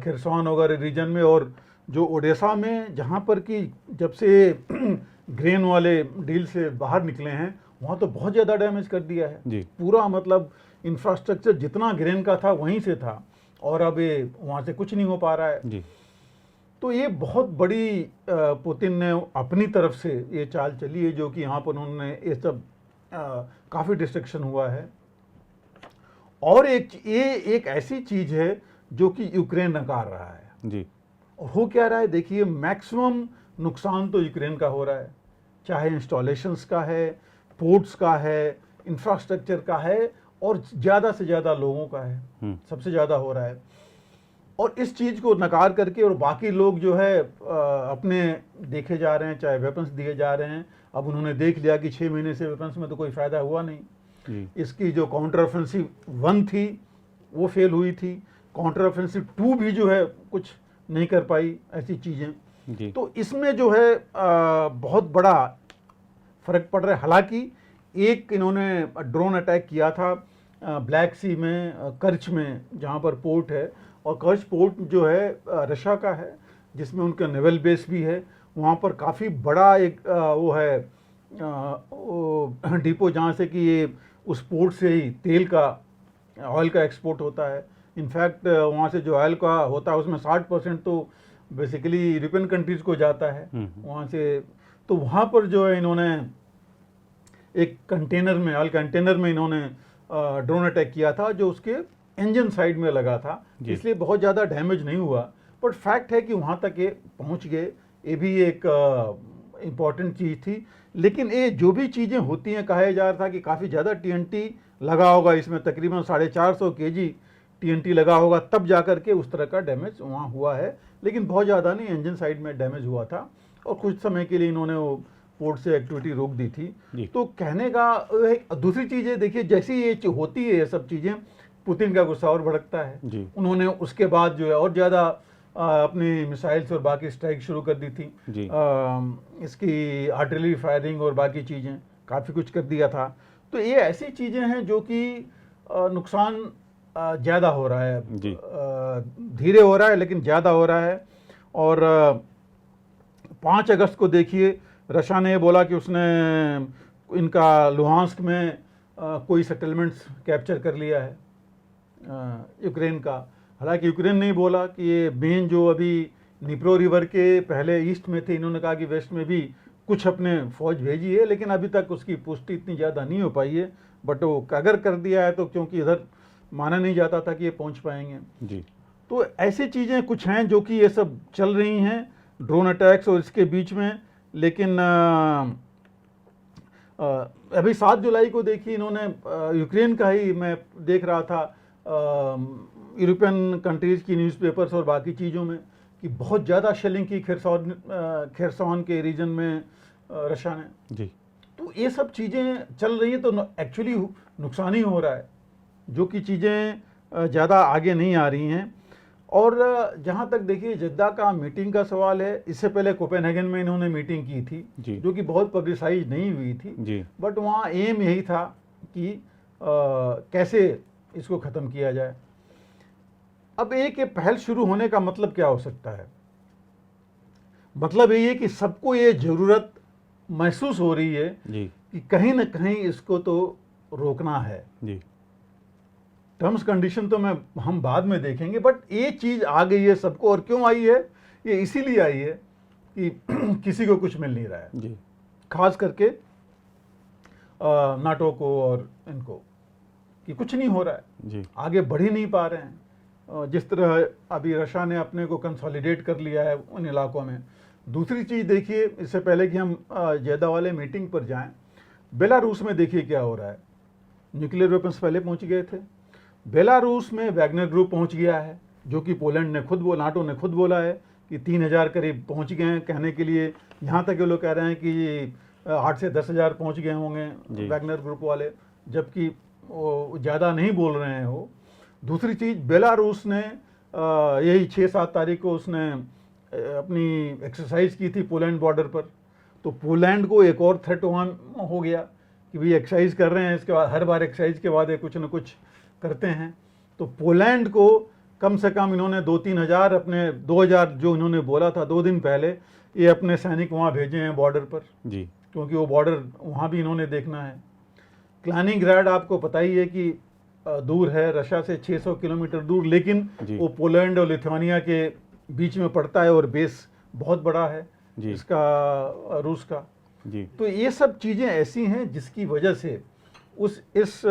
खिरसॉन वगैरह रीजन में, और जो ओडेसा में जहाँ पर कि जब से ग्रेन वाले डील से बाहर निकले हैं वहाँ तो बहुत ज़्यादा डैमेज कर दिया है जी। पूरा मतलब इंफ्रास्ट्रक्चर जितना ग्रेन का था वहीं से था और अब ये वहाँ से कुछ नहीं हो पा रहा है जी। तो ये बहुत बड़ी पुतिन ने अपनी तरफ से ये चाल चली है, जो कि यहाँ पर उन्होंने ये सब काफ़ी डिस्ट्रक्शन हुआ है। और एक ऐसी चीज़ है जो कि यूक्रेन नकार रहा है जी। और हो क्या रहा है देखिए, मैक्सिमम नुकसान तो यूक्रेन का हो रहा है, चाहे इंस्टॉलेशंस का है, पोर्ट्स का है, इंफ्रास्ट्रक्चर का है और ज़्यादा से ज़्यादा लोगों का है, सबसे ज़्यादा हो रहा है। और इस चीज़ को नकार करके और बाकी लोग जो है अपने देखे जा रहे हैं, चाहे वेपन्स दिए जा रहे हैं। अब उन्होंने देख लिया कि 6 महीने से वेपन्स में तो कोई फ़ायदा हुआ नहीं। इसकी जो काउंटर ऑफेंसिव 1 थी वो फेल हुई थी, काउंटर ऑफेंसिव 2 भी जो है कुछ नहीं कर पाई, ऐसी चीज़ें। तो इसमें जो है बहुत बड़ा फ़र्क पड़ रहा है। हालांकि एक इन्होंने ड्रोन अटैक किया था ब्लैक सी में, कर्च में, जहाँ पर पोर्ट है, और कर्च पोर्ट जो है रशिया का है, जिसमें उनका नेवल बेस भी है। वहाँ पर काफ़ी बड़ा एक वो है डिपो, जहाँ से कि ये उस पोर्ट से ही तेल का, ऑयल का एक्सपोर्ट होता है। इनफैक्ट वहाँ से जो ऑयल का होता है उसमें 60% तो बेसिकली यूरोपियन कंट्रीज़ को जाता है वहाँ से। तो वहाँ पर जो है इन्होंने एक कंटेनर में, ऑयल कंटेनर में इन्होंने ड्रोन अटैक किया था जो उसके इंजन साइड में लगा था, इसलिए बहुत ज़्यादा डैमेज नहीं हुआ। बट फैक्ट है कि वहाँ तक ये पहुँच गए, ये भी एक इम्पॉर्टेंट चीज़ थी। लेकिन ये जो भी चीज़ें होती हैं, कहा जा रहा था कि काफ़ी ज़्यादा TNT लगा होगा इसमें, तकरीबन 450 kg TNT लगा होगा, तब जाकर के उस तरह का डैमेज वहाँ हुआ है। लेकिन बहुत ज़्यादा नहीं, इंजन साइड में डैमेज हुआ था और कुछ समय के लिए इन्होंने वो पोर्ट से एक्टिविटी रोक दी थी। तो कहने का दूसरी चीज़ है, देखिए जैसी ये होती है ये सब चीज़ें, पुतिन का गुस्सा और भड़कता है। उन्होंने उसके बाद जो है और ज़्यादा अपनी मिसाइल्स और बाकी स्ट्राइक शुरू कर दी थी, इसकी आर्टिलरी फायरिंग और बाकी चीज़ें काफ़ी कुछ कर दिया था। तो ये ऐसी चीज़ें हैं जो कि नुकसान ज़्यादा हो रहा है, धीरे हो रहा है लेकिन ज़्यादा हो रहा है। और 5 अगस्त को देखिए, रशिया ने बोला कि उसने इनका लुहांस्क में कोई सेटलमेंट्स कैप्चर कर लिया है यूक्रेन का। हालांकि यूक्रेन नहीं बोला कि ये मेन जो अभी निप्रो रिवर के पहले ईस्ट में थे, इन्होंने कहा कि वेस्ट में भी कुछ अपने फौज भेजी है, लेकिन अभी तक उसकी पुष्टि इतनी ज़्यादा नहीं हो पाई है। बट वो अगर कर दिया है तो क्योंकि इधर माना नहीं जाता था कि ये पहुंच पाएंगे जी। तो ऐसी चीज़ें कुछ हैं जो कि ये सब चल रही हैं, ड्रोन अटैक्स और इसके बीच में। लेकिन अभी 7 जुलाई को देखिए इन्होंने यूक्रेन का ही मैं देख रहा था यूरोपियन कंट्रीज़ की न्यूज़पेपर्स और बाकी चीज़ों में कि बहुत ज़्यादा शेलिंग की खेरसौन के रीजन में रशिया ने जी। तो ये सब चीज़ें चल रही हैं, तो एक्चुअली नुकसान ही हो रहा है, जो कि चीज़ें ज़्यादा आगे नहीं आ रही हैं। और जहाँ तक देखिए जद्दा का मीटिंग का सवाल है, इससे पहले कोपेनहेगन में इन्होंने मीटिंग की थी जो कि बहुत पब्लिसाइज नहीं हुई थी, बट वहाँ एम यही था कि कैसे इसको ख़त्म किया जाए। अब एक पहल शुरू होने का मतलब क्या हो सकता है? मतलब ये है कि सबको ये ज़रूरत महसूस हो रही है कि कहीं ना कहीं इसको तो रोकना है जी। टर्म्स कंडीशन तो हम बाद में देखेंगे, बट ये चीज़ आ गई है सबको। और क्यों आई है? ये इसीलिए आई है कि किसी को कुछ मिल नहीं रहा है जी। खास करके नाटो को और इनको कि कुछ नहीं हो रहा है जी। आगे बढ़ ही नहीं पा रहे हैं। जिस तरह अभी रशिया ने अपने को कंसोलिडेट कर लिया है उन इलाकों में। दूसरी चीज़ देखिए, इससे पहले कि हम जेदा वाले मीटिंग पर जाएं, बेलारूस में देखिए क्या हो रहा है। न्यूक्लियर वेपन्स पहले पहुंच गए थे। बेलारूस में वैगनर ग्रुप पहुंच गया है, जो कि पोलैंड ने खुद नाटो ने खुद बोला है कि 3000 करीब पहुंच गए हैं। कहने के लिए यहाँ तक ये लोग कह रहे हैं कि 8 से 10,000 पहुंच गए होंगे वैगनर ग्रुप वाले, जबकि वो ज़्यादा नहीं बोल रहे हैं वो। दूसरी चीज़, बेलारूस ने यही 6-7 तारीख को उसने अपनी एक्सरसाइज की थी पोलैंड बॉर्डर पर। तो पोलैंड को एक और थ्रेट हो गया कि भाई एक्सरसाइज कर रहे हैं, इसके बाद हर बार एक्सरसाइज के बाद कुछ न कुछ करते हैं। तो पोलैंड को कम से कम इन्होंने 2-3 हज़ार अपने 2000 जो इन्होंने बोला था 2 दिन पहले, ये अपने सैनिक वहाँ भेजे हैं बॉर्डर पर जी, क्योंकि वो बॉर्डर वहाँ भी इन्होंने देखना है। कलिनिंग्राड आपको पता ही है कि दूर है रशिया से 600 किलोमीटर दूर, लेकिन वो पोलैंड और लिथुआनिया के बीच में पड़ता है और बेस बहुत बड़ा है इसका रूस का जी। तो ये सब चीज़ें ऐसी हैं जिसकी वजह से इस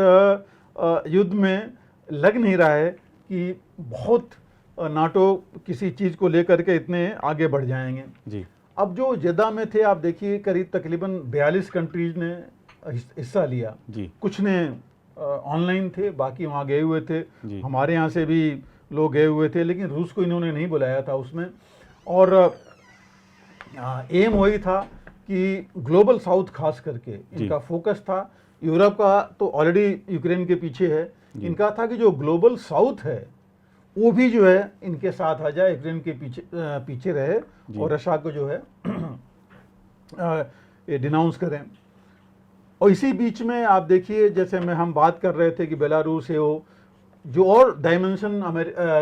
युद्ध में लग नहीं रहा है कि बहुत नाटो किसी चीज़ को लेकर के इतने आगे बढ़ जाएंगे जी। अब जो जेदा में थे, आप देखिए करीब तकरीबन 42 कंट्रीज ने हिस्सा लिया जी। कुछ ने ऑनलाइन थे, बाकी वहाँ गए हुए थे, हमारे यहाँ से भी लोग गए हुए थे, लेकिन रूस को इन्होंने नहीं बुलाया था उसमें। और एम वही था कि ग्लोबल साउथ खास करके इनका फोकस था। यूरोप का तो ऑलरेडी यूक्रेन के पीछे है, इनका था कि जो ग्लोबल साउथ है वो भी जो है इनके साथ आ जाए, यूक्रेन के पीछे रहे और रशिया को जो है ये डिनाउंस करें। और इसी बीच में आप देखिए, जैसे हम बात कर रहे थे कि बेलारूस है, वो जो और डायमेंशन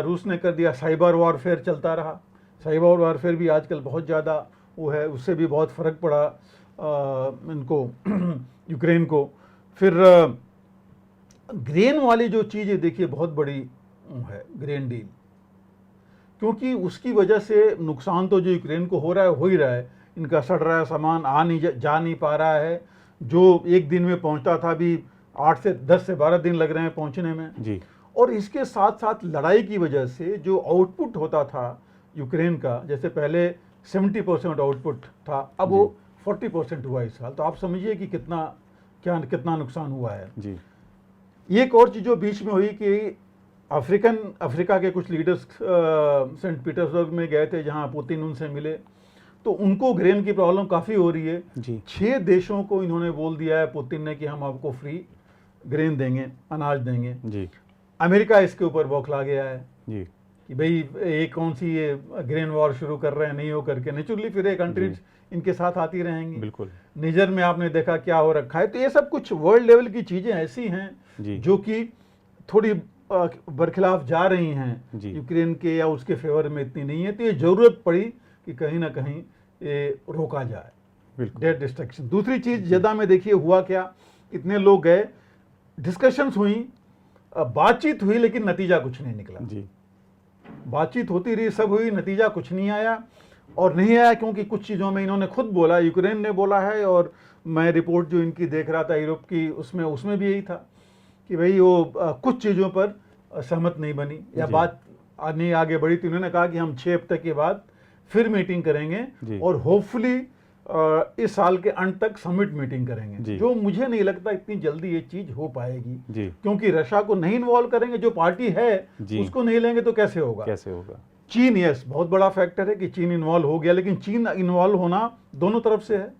रूस ने कर दिया, साइबर वॉरफेयर चलता रहा। साइबर वॉरफेयर भी आजकल बहुत ज़्यादा वो है, उससे भी बहुत फ़र्क पड़ा इनको यूक्रेन को। फिर ग्रेन वाली जो चीज़ है देखिए बहुत बड़ी है ग्रेन डील, क्योंकि उसकी वजह से नुकसान तो जो यूक्रेन को हो रहा है हो ही रहा है। इनका सड़ रहा है सामान, जा नहीं पा रहा है। जो एक दिन में पहुंचता था भी 8 से 10 से 12 दिन लग रहे हैं पहुंचने में जी। और इसके साथ साथ लड़ाई की वजह से जो आउटपुट होता था यूक्रेन का, जैसे पहले 70% आउटपुट था, अब वो 40% हुआ इस साल। तो आप समझिए कि कितना नुकसान हुआ है जी। एक और चीज़ जो बीच में हुई कि अफ्रीका के कुछ लीडर्स सेंट पीटर्सबर्ग में गए थे, जहां पुतिन उनसे मिले, तो उनको ग्रेन की प्रॉब्लम काफ़ी हो रही है जी। 6 देशों को इन्होंने बोल दिया है पुतिन ने कि हम आपको फ्री ग्रेन देंगे, अनाज देंगे जी। अमेरिका इसके ऊपर बौखला गया है जी कि भाई ये कौन सी ये ग्रेन वॉर शुरू कर रहे हैं, नहीं हो करके। नेचुरली फिर ये कंट्रीज इनके साथ आती रहेंगी। बिल्कुल। निजर में आपने देखा क्या हो रखा है। तो ये सब कुछ वर्ल्ड लेवल की चीज़ें ऐसी हैं जो कि थोड़ी बरखिलाफ जा रही हैं यूक्रेन के या उसके फेवर में इतनी नहीं है। तो ये ज़रूरत पड़ी कि कहीं ना कहीं ये रोका जाए, डेथ डिस्ट्रक्शन। दूसरी चीज़, जेदा में देखिए हुआ क्या, इतने लोग गए, डिस्कशंस हुई, बातचीत हुई, लेकिन नतीजा कुछ नहीं निकला जी। बातचीत होती रही, सब हुई, नतीजा कुछ नहीं आया। और नहीं आया क्योंकि कुछ चीज़ों में इन्होंने खुद बोला, यूक्रेन ने बोला है, और मैं रिपोर्ट जो इनकी देख रहा था यूरोप की, उसमें भी यही था कि भाई वो कुछ चीज़ों पर सहमत नहीं बनी या बात नहीं आगे बढ़ी। तो इन्होंने कहा कि हम 6 हफ्ते के बाद फिर मीटिंग करेंगे और होपफुली इस साल के अंत तक समिट मीटिंग करेंगे, जो मुझे नहीं लगता इतनी जल्दी ये चीज हो पाएगी, क्योंकि रशिया को नहीं इन्वॉल्व करेंगे, जो पार्टी है उसको नहीं लेंगे तो कैसे होगा। चीन, यस, बहुत बड़ा फैक्टर है कि चीन इन्वॉल्व हो गया, लेकिन चीन इन्वॉल्व होना दोनों तरफ से है।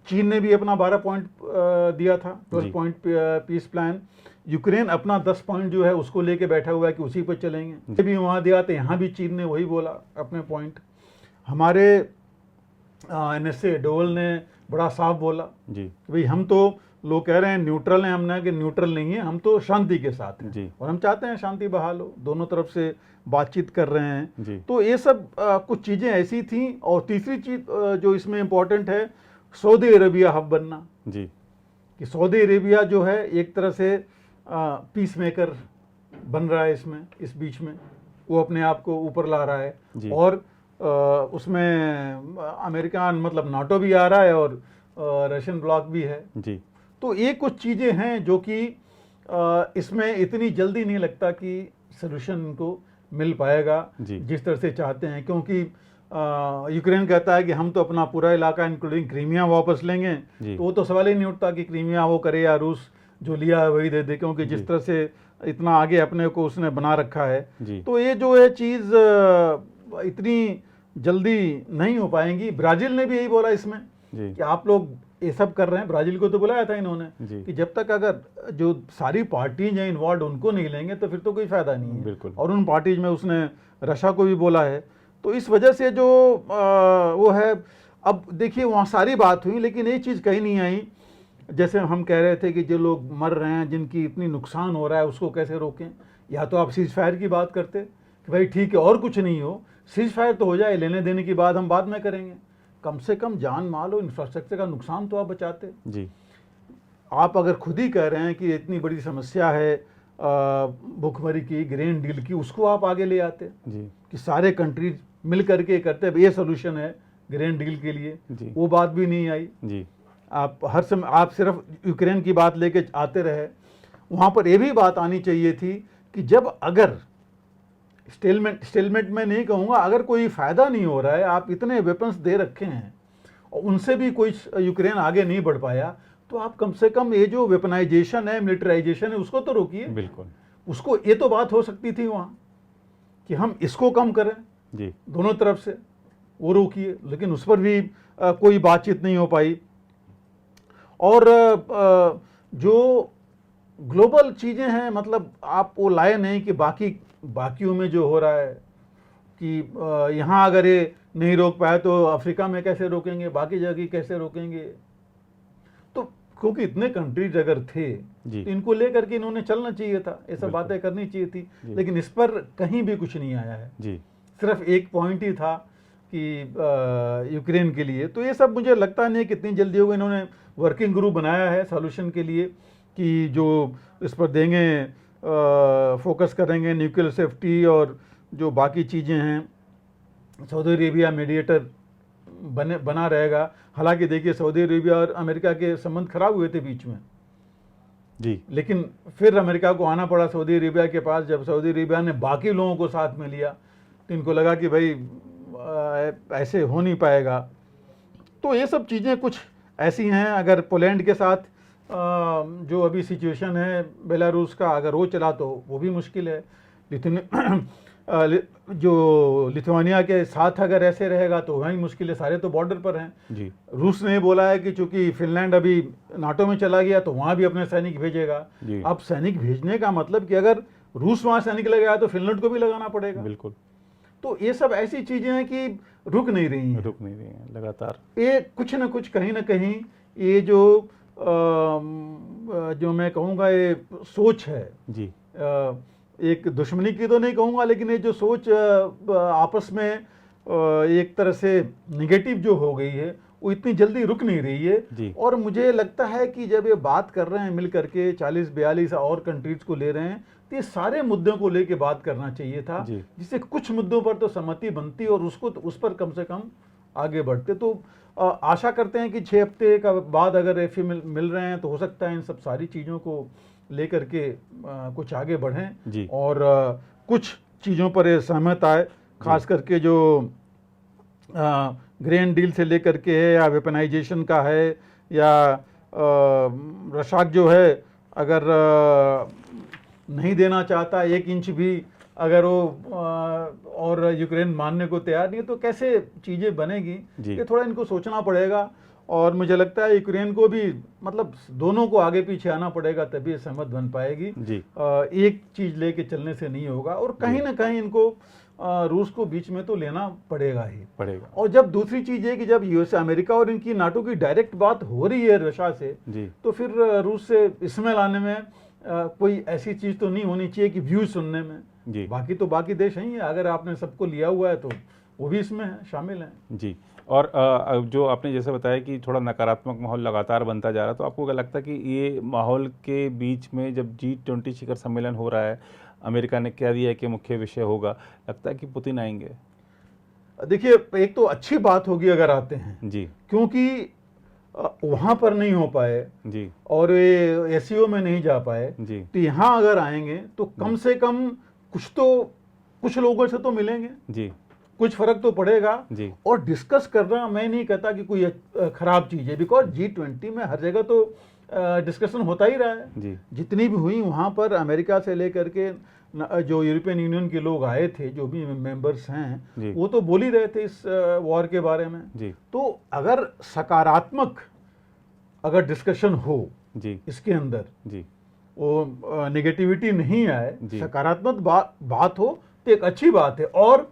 चीन ने भी अपना 12 पॉइंट दिया था, 12 पॉइंट पीस प्लान। यूक्रेन अपना 10 पॉइंट जो है उसको लेके बैठा हुआ है कि उसी पर चलेंगे। भी वहाँ दिया तो यहाँ भी चीन ने वही बोला अपने पॉइंट। हमारे NSA डोवल ने बड़ा साफ बोला कि भाई हम तो, लोग कह रहे हैं न्यूट्रल हैं, हमने कि न्यूट्रल नहीं है, हम तो शांति के साथ हैं और हम चाहते हैं शांति बहाल हो, दोनों तरफ से बातचीत कर रहे हैं। तो ये सब कुछ चीज़ें ऐसी थी। और तीसरी चीज जो इसमें इम्पोर्टेंट है, सऊदी अरेबिया हब बनना, कि सऊदी अरेबिया जो है एक तरह से पीस मेकर बन रहा है इसमें, इस बीच में वो अपने आप को ऊपर ला रहा है। और उसमें अमेरिका मतलब नाटो भी आ रहा है और रशियन ब्लॉक भी है। तो ये कुछ चीज़ें हैं जो कि इसमें इतनी जल्दी नहीं लगता कि सलूशन को मिल पाएगा जिस तरह से चाहते हैं, क्योंकि यूक्रेन कहता है कि हम तो अपना पूरा इलाका इंक्लूडिंग क्रीमिया वापस लेंगे, तो वो तो सवाल ही नहीं उठता कि क्रीमिया वो करे या रूस जो लिया है वही दे दे, क्योंकि जिस तरह से इतना आगे अपने को उसने बना रखा है। तो ये जो है चीज़ इतनी जल्दी नहीं हो पाएंगी। ब्राज़ील ने भी यही बोला इसमें कि आप लोग ये सब कर रहे हैं, ब्राज़ील को तो बुलाया था इन्होंने कि जब तक अगर जो सारी पार्टीज हैं इन्वॉल्व उनको नहीं लेंगे तो फिर तो कोई फायदा नहीं है। और उन पार्टीज में उसने रशिया को भी बोला है। तो इस वजह से जो वो है, अब देखिए वहाँ सारी बात हुई लेकिन ये चीज़ कहीं नहीं आई। जैसे हम कह रहे थे कि जो लोग मर रहे हैं, जिनकी इतनी नुकसान हो रहा है, उसको कैसे रोकें। या तो आप सीज फायर की बात करते कि भाई ठीक है और कुछ नहीं हो, सीज फायर तो हो जाए, लेने देने की बात हम बाद में करेंगे, कम से कम जान माल और इंफ्रास्ट्रक्चर का नुकसान तो आप बचाते। आप अगर खुद ही कह रहे हैं कि इतनी बड़ी समस्या है भूखमरी की, ग्रेन डील की, उसको आप आगे ले आते कि सारे कंट्रीज मिल करके करते, ये सोल्यूशन है ग्रेन डील के लिए, वो बात भी नहीं आई। आप हर समय आप सिर्फ यूक्रेन की बात लेके आते रहे। वहाँ पर ये भी बात आनी चाहिए थी कि जब अगर स्टेलमेंट में नहीं कहूँगा, अगर कोई फ़ायदा नहीं हो रहा है, आप इतने वेपन्स दे रखे हैं और उनसे भी कोई यूक्रेन आगे नहीं बढ़ पाया, तो आप कम से कम ये जो वेपनाइजेशन है, मिलिटराइजेशन है, उसको तो रोकिए। बिल्कुल, उसको, ये तो बात हो सकती थी वहाँ कि हम इसको कम करें दोनों तरफ से, वो रोकिए, लेकिन उस पर भी कोई बातचीत नहीं हो पाई। और जो ग्लोबल चीज़ें हैं, मतलब आप वो लाए नहीं कि बाकियों में जो हो रहा है कि यहाँ अगर ये नहीं रोक पाए तो अफ्रीका में कैसे रोकेंगे, बाकी जगह कैसे रोकेंगे। तो क्योंकि इतने कंट्रीज अगर थे तो इनको लेकर के इन्होंने चलना चाहिए था, ये सब बातें करनी चाहिए थी, लेकिन इस पर कहीं भी कुछ नहीं आया है। सिर्फ एक पॉइंट ही था कि यूक्रेन के लिए। तो ये सब मुझे लगता नहीं कितनी जल्दी होगा। इन्होंने वर्किंग ग्रुप बनाया है सॉल्यूशन के लिए कि जो इस पर देंगे, फोकस करेंगे न्यूक्लियर सेफ्टी और जो बाकी चीज़ें हैं। सऊदी अरेबिया मीडिएटर बना रहेगा। हालांकि देखिए सऊदी अरेबिया और अमेरिका के संबंध खराब हुए थे बीच में लेकिन फिर अमेरिका को आना पड़ा सऊदी अरेबिया के पास। जब सऊदी अरेबिया ने बाकी लोगों को साथ में लिया तो इनको लगा कि भाई ऐसे हो नहीं पाएगा। तो ये सब चीज़ें कुछ ऐसी हैं। अगर पोलैंड के साथ जो अभी सिचुएशन है बेलारूस का, अगर वो चला तो वो भी मुश्किल है। जो लिथुआनिया के साथ अगर ऐसे रहेगा तो वहीं मुश्किल है, सारे तो बॉर्डर पर हैं। रूस ने बोला है कि चूंकि फिनलैंड अभी नाटो में चला गया तो वहाँ भी अपने सैनिक भेजेगा। अब सैनिक भेजने का मतलब कि अगर रूस वहाँ सैनिक लगाया तो फिनलैंड को भी लगाना पड़ेगा। बिल्कुल। तो ये सब ऐसी चीजें हैं कि रुक नहीं रही हैं लगातार। ये कुछ ना कुछ कहीं ना कहीं ये जो मैं कहूँगा ये सोच है जी, एक दुश्मनी की तो नहीं कहूँगा, लेकिन ये जो सोच आपस में एक तरह से निगेटिव जो हो गई है वो इतनी जल्दी रुक नहीं रही है। और मुझे लगता है कि जब ये बात कर रहे हैं मिल करके 40-42 और कंट्रीज को ले रहे हैं तो ये सारे मुद्दों को लेके बात करना चाहिए था, जिससे कुछ मुद्दों पर तो सहमति बनती और उसको उस पर कम से कम आगे बढ़ते। तो आशा करते हैं कि 6 हफ्ते का बाद अगर एफए मिल रहे हैं तो हो सकता है इन सब सारी चीज़ों को लेकर के कुछ आगे बढ़ें और कुछ चीज़ों पर ये सहमत आए, खास करके जो ग्रेन डील से लेकर के है या वेपनाइजेशन का है या रशाक जो है अगर नहीं देना चाहता 1 इंच भी, अगर वो और यूक्रेन मानने को तैयार नहीं है तो कैसे चीज़ें बनेगी, ये थोड़ा इनको सोचना पड़ेगा। और मुझे लगता है यूक्रेन को भी मतलब दोनों को आगे पीछे आना पड़ेगा तभी सहमत बन पाएगी। एक चीज़ लेके चलने से नहीं होगा और कहीं ना कहीं इनको रूस को बीच में तो लेना पड़ेगा ही पड़ेगा। और जब दूसरी चीज़ है कि जब यूएस अमेरिका और इनकी नाटो की डायरेक्ट बात हो रही है रशिया से, तो फिर रूस से इसमें लाने में कोई ऐसी चीज़ तो नहीं होनी चाहिए कि व्यू सुनने में। बाकी तो बाकी देश हैं, अगर आपने सबको लिया हुआ है तो वो भी इसमें है, शामिल हैं। जी। और जो आपने जैसे बताया कि थोड़ा नकारात्मक माहौल लगातार बनता जा रहा है, तो आपको क्या लगता है कि ये माहौल के बीच में जब G20 शिखर सम्मेलन हो रहा है, अमेरिका ने कह दिया है कि मुख्य विषय होगा, लगता है कि पुतिन आएंगे? देखिए, एक तो अच्छी बात होगी अगर आते हैं जी, क्योंकि वहां पर नहीं हो पाए जी और एससीओ में नहीं जा पाए जी, तो यहाँ अगर आएंगे तो कम से कम कुछ लोगों से तो मिलेंगे जी, कुछ फर्क तो पड़ेगा जी। और डिस्कस करना मैं नहीं कहता कि कोई खराब चीज है, बिकॉज G20 में हर जगह तो डिस्कशन होता ही रहा है जी। जितनी भी हुई वहां पर अमेरिका से लेकर के जो यूरोपियन यूनियन के लोग आए थे, जो भी मेंबर्स हैं, वो तो बोल ही रहे थे इस वॉर के बारे में जी। तो अगर सकारात्मक अगर डिस्कशन हो जी इसके अंदर जी, वो नेगेटिविटी नहीं आए, सकारात्मक बात हो तो एक अच्छी बात है। और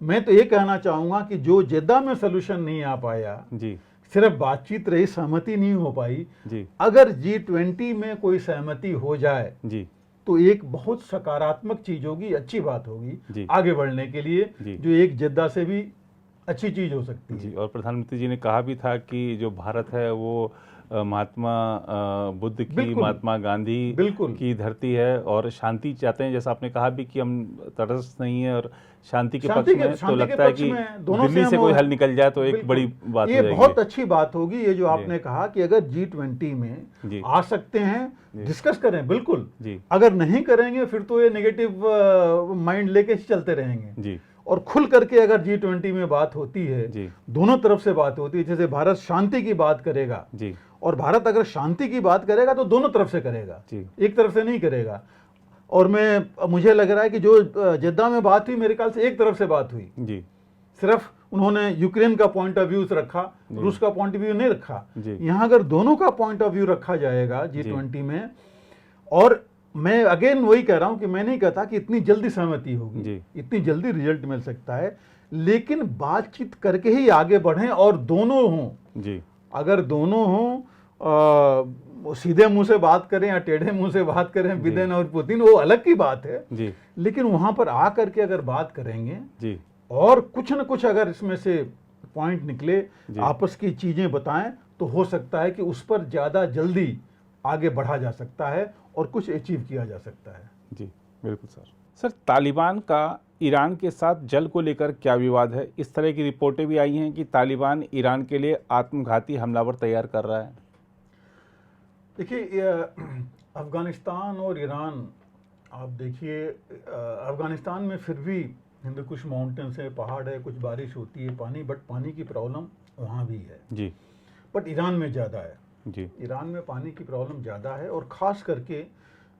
मैं तो ये कहना चाहूंगा कि जो जेद्दा में सलूशन नहीं आ पाया जी, सिर्फ बातचीत रही, सहमति नहीं हो पाई जी, अगर G20 में कोई सहमति हो जाए जी, तो एक बहुत सकारात्मक चीज होगी, अच्छी बात होगी आगे बढ़ने के लिए, जो एक जेद्दा से भी अच्छी चीज हो सकती है जी। और प्रधानमंत्री जी ने कहा भी था कि जो भारत है वो महात्मा बुद्ध की, महात्मा गांधी की धरती है और शांति चाहते हैं, जैसा आपने कहा भी कि हम तटस्थ नहीं है और शांति के पक्ष में, तो लगता है कि दिल्ली से कोई हल निकल जाए तो एक बड़ी बात ये बहुत अच्छी बात होगी। ये जो आपने कहा कि अगर G20 में आ सकते हैं, डिस्कस करें, बिल्कुल जी। अगर नहीं करेंगे फिर तो ये नेगेटिव माइंड लेके चलते रहेंगे जी। और खुल करके अगर G20 में बात होती है, दोनों तरफ से बात होती है, जैसे भारत शांति की बात करेगा जी, और भारत अगर शांति की बात करेगा तो दोनों तरफ से करेगा, एक तरफ से नहीं करेगा। और मुझे लग रहा है कि जो जेद्दा में बात हुई, मेरे ख्याल से एक तरफ से बात हुई जी, सिर्फ उन्होंने यूक्रेन का पॉइंट ऑफ व्यू रखा, रूस का पॉइंट ऑफ व्यू नहीं रखा। यहाँ अगर दोनों का पॉइंट ऑफ व्यू रखा जाएगा G20 में, और मैं अगेन वही कह रहा हूं कि मैं नहीं कहता कि इतनी जल्दी सहमति होगी, इतनी जल्दी रिजल्ट मिल सकता है, लेकिन बातचीत करके ही आगे बढ़ें और दोनों हों जी। अगर दोनों हों, सीधे मुंह से बात करें या टेढ़े मुंह से बात करें, बिदेन और पुतिन, वो अलग की बात है जी। लेकिन वहां पर आ करके अगर बात करेंगे जी, और कुछ न कुछ अगर इसमें से पॉइंट निकले, आपस की चीजें बताएं, तो हो सकता है कि उस पर ज्यादा जल्दी आगे बढ़ा जा सकता है और कुछ अचीव किया जा सकता है जी। बिल्कुल सर, तालिबान का ईरान के साथ जल को लेकर क्या विवाद है? इस तरह की रिपोर्टें भी आई हैं कि तालिबान ईरान के लिए आत्मघाती हमलावर तैयार कर रहा है। देखिए, अफगानिस्तान और ईरान, आप देखिए, अफगानिस्तान में फिर भी हिंदू कुछ माउंटेन्स है, पहाड़ है, कुछ बारिश होती है, पानी की प्रॉब्लम वहाँ भी है जी, बट ईरान में ज़्यादा है जी। ईरान में पानी की प्रॉब्लम ज़्यादा है, और ख़ास करके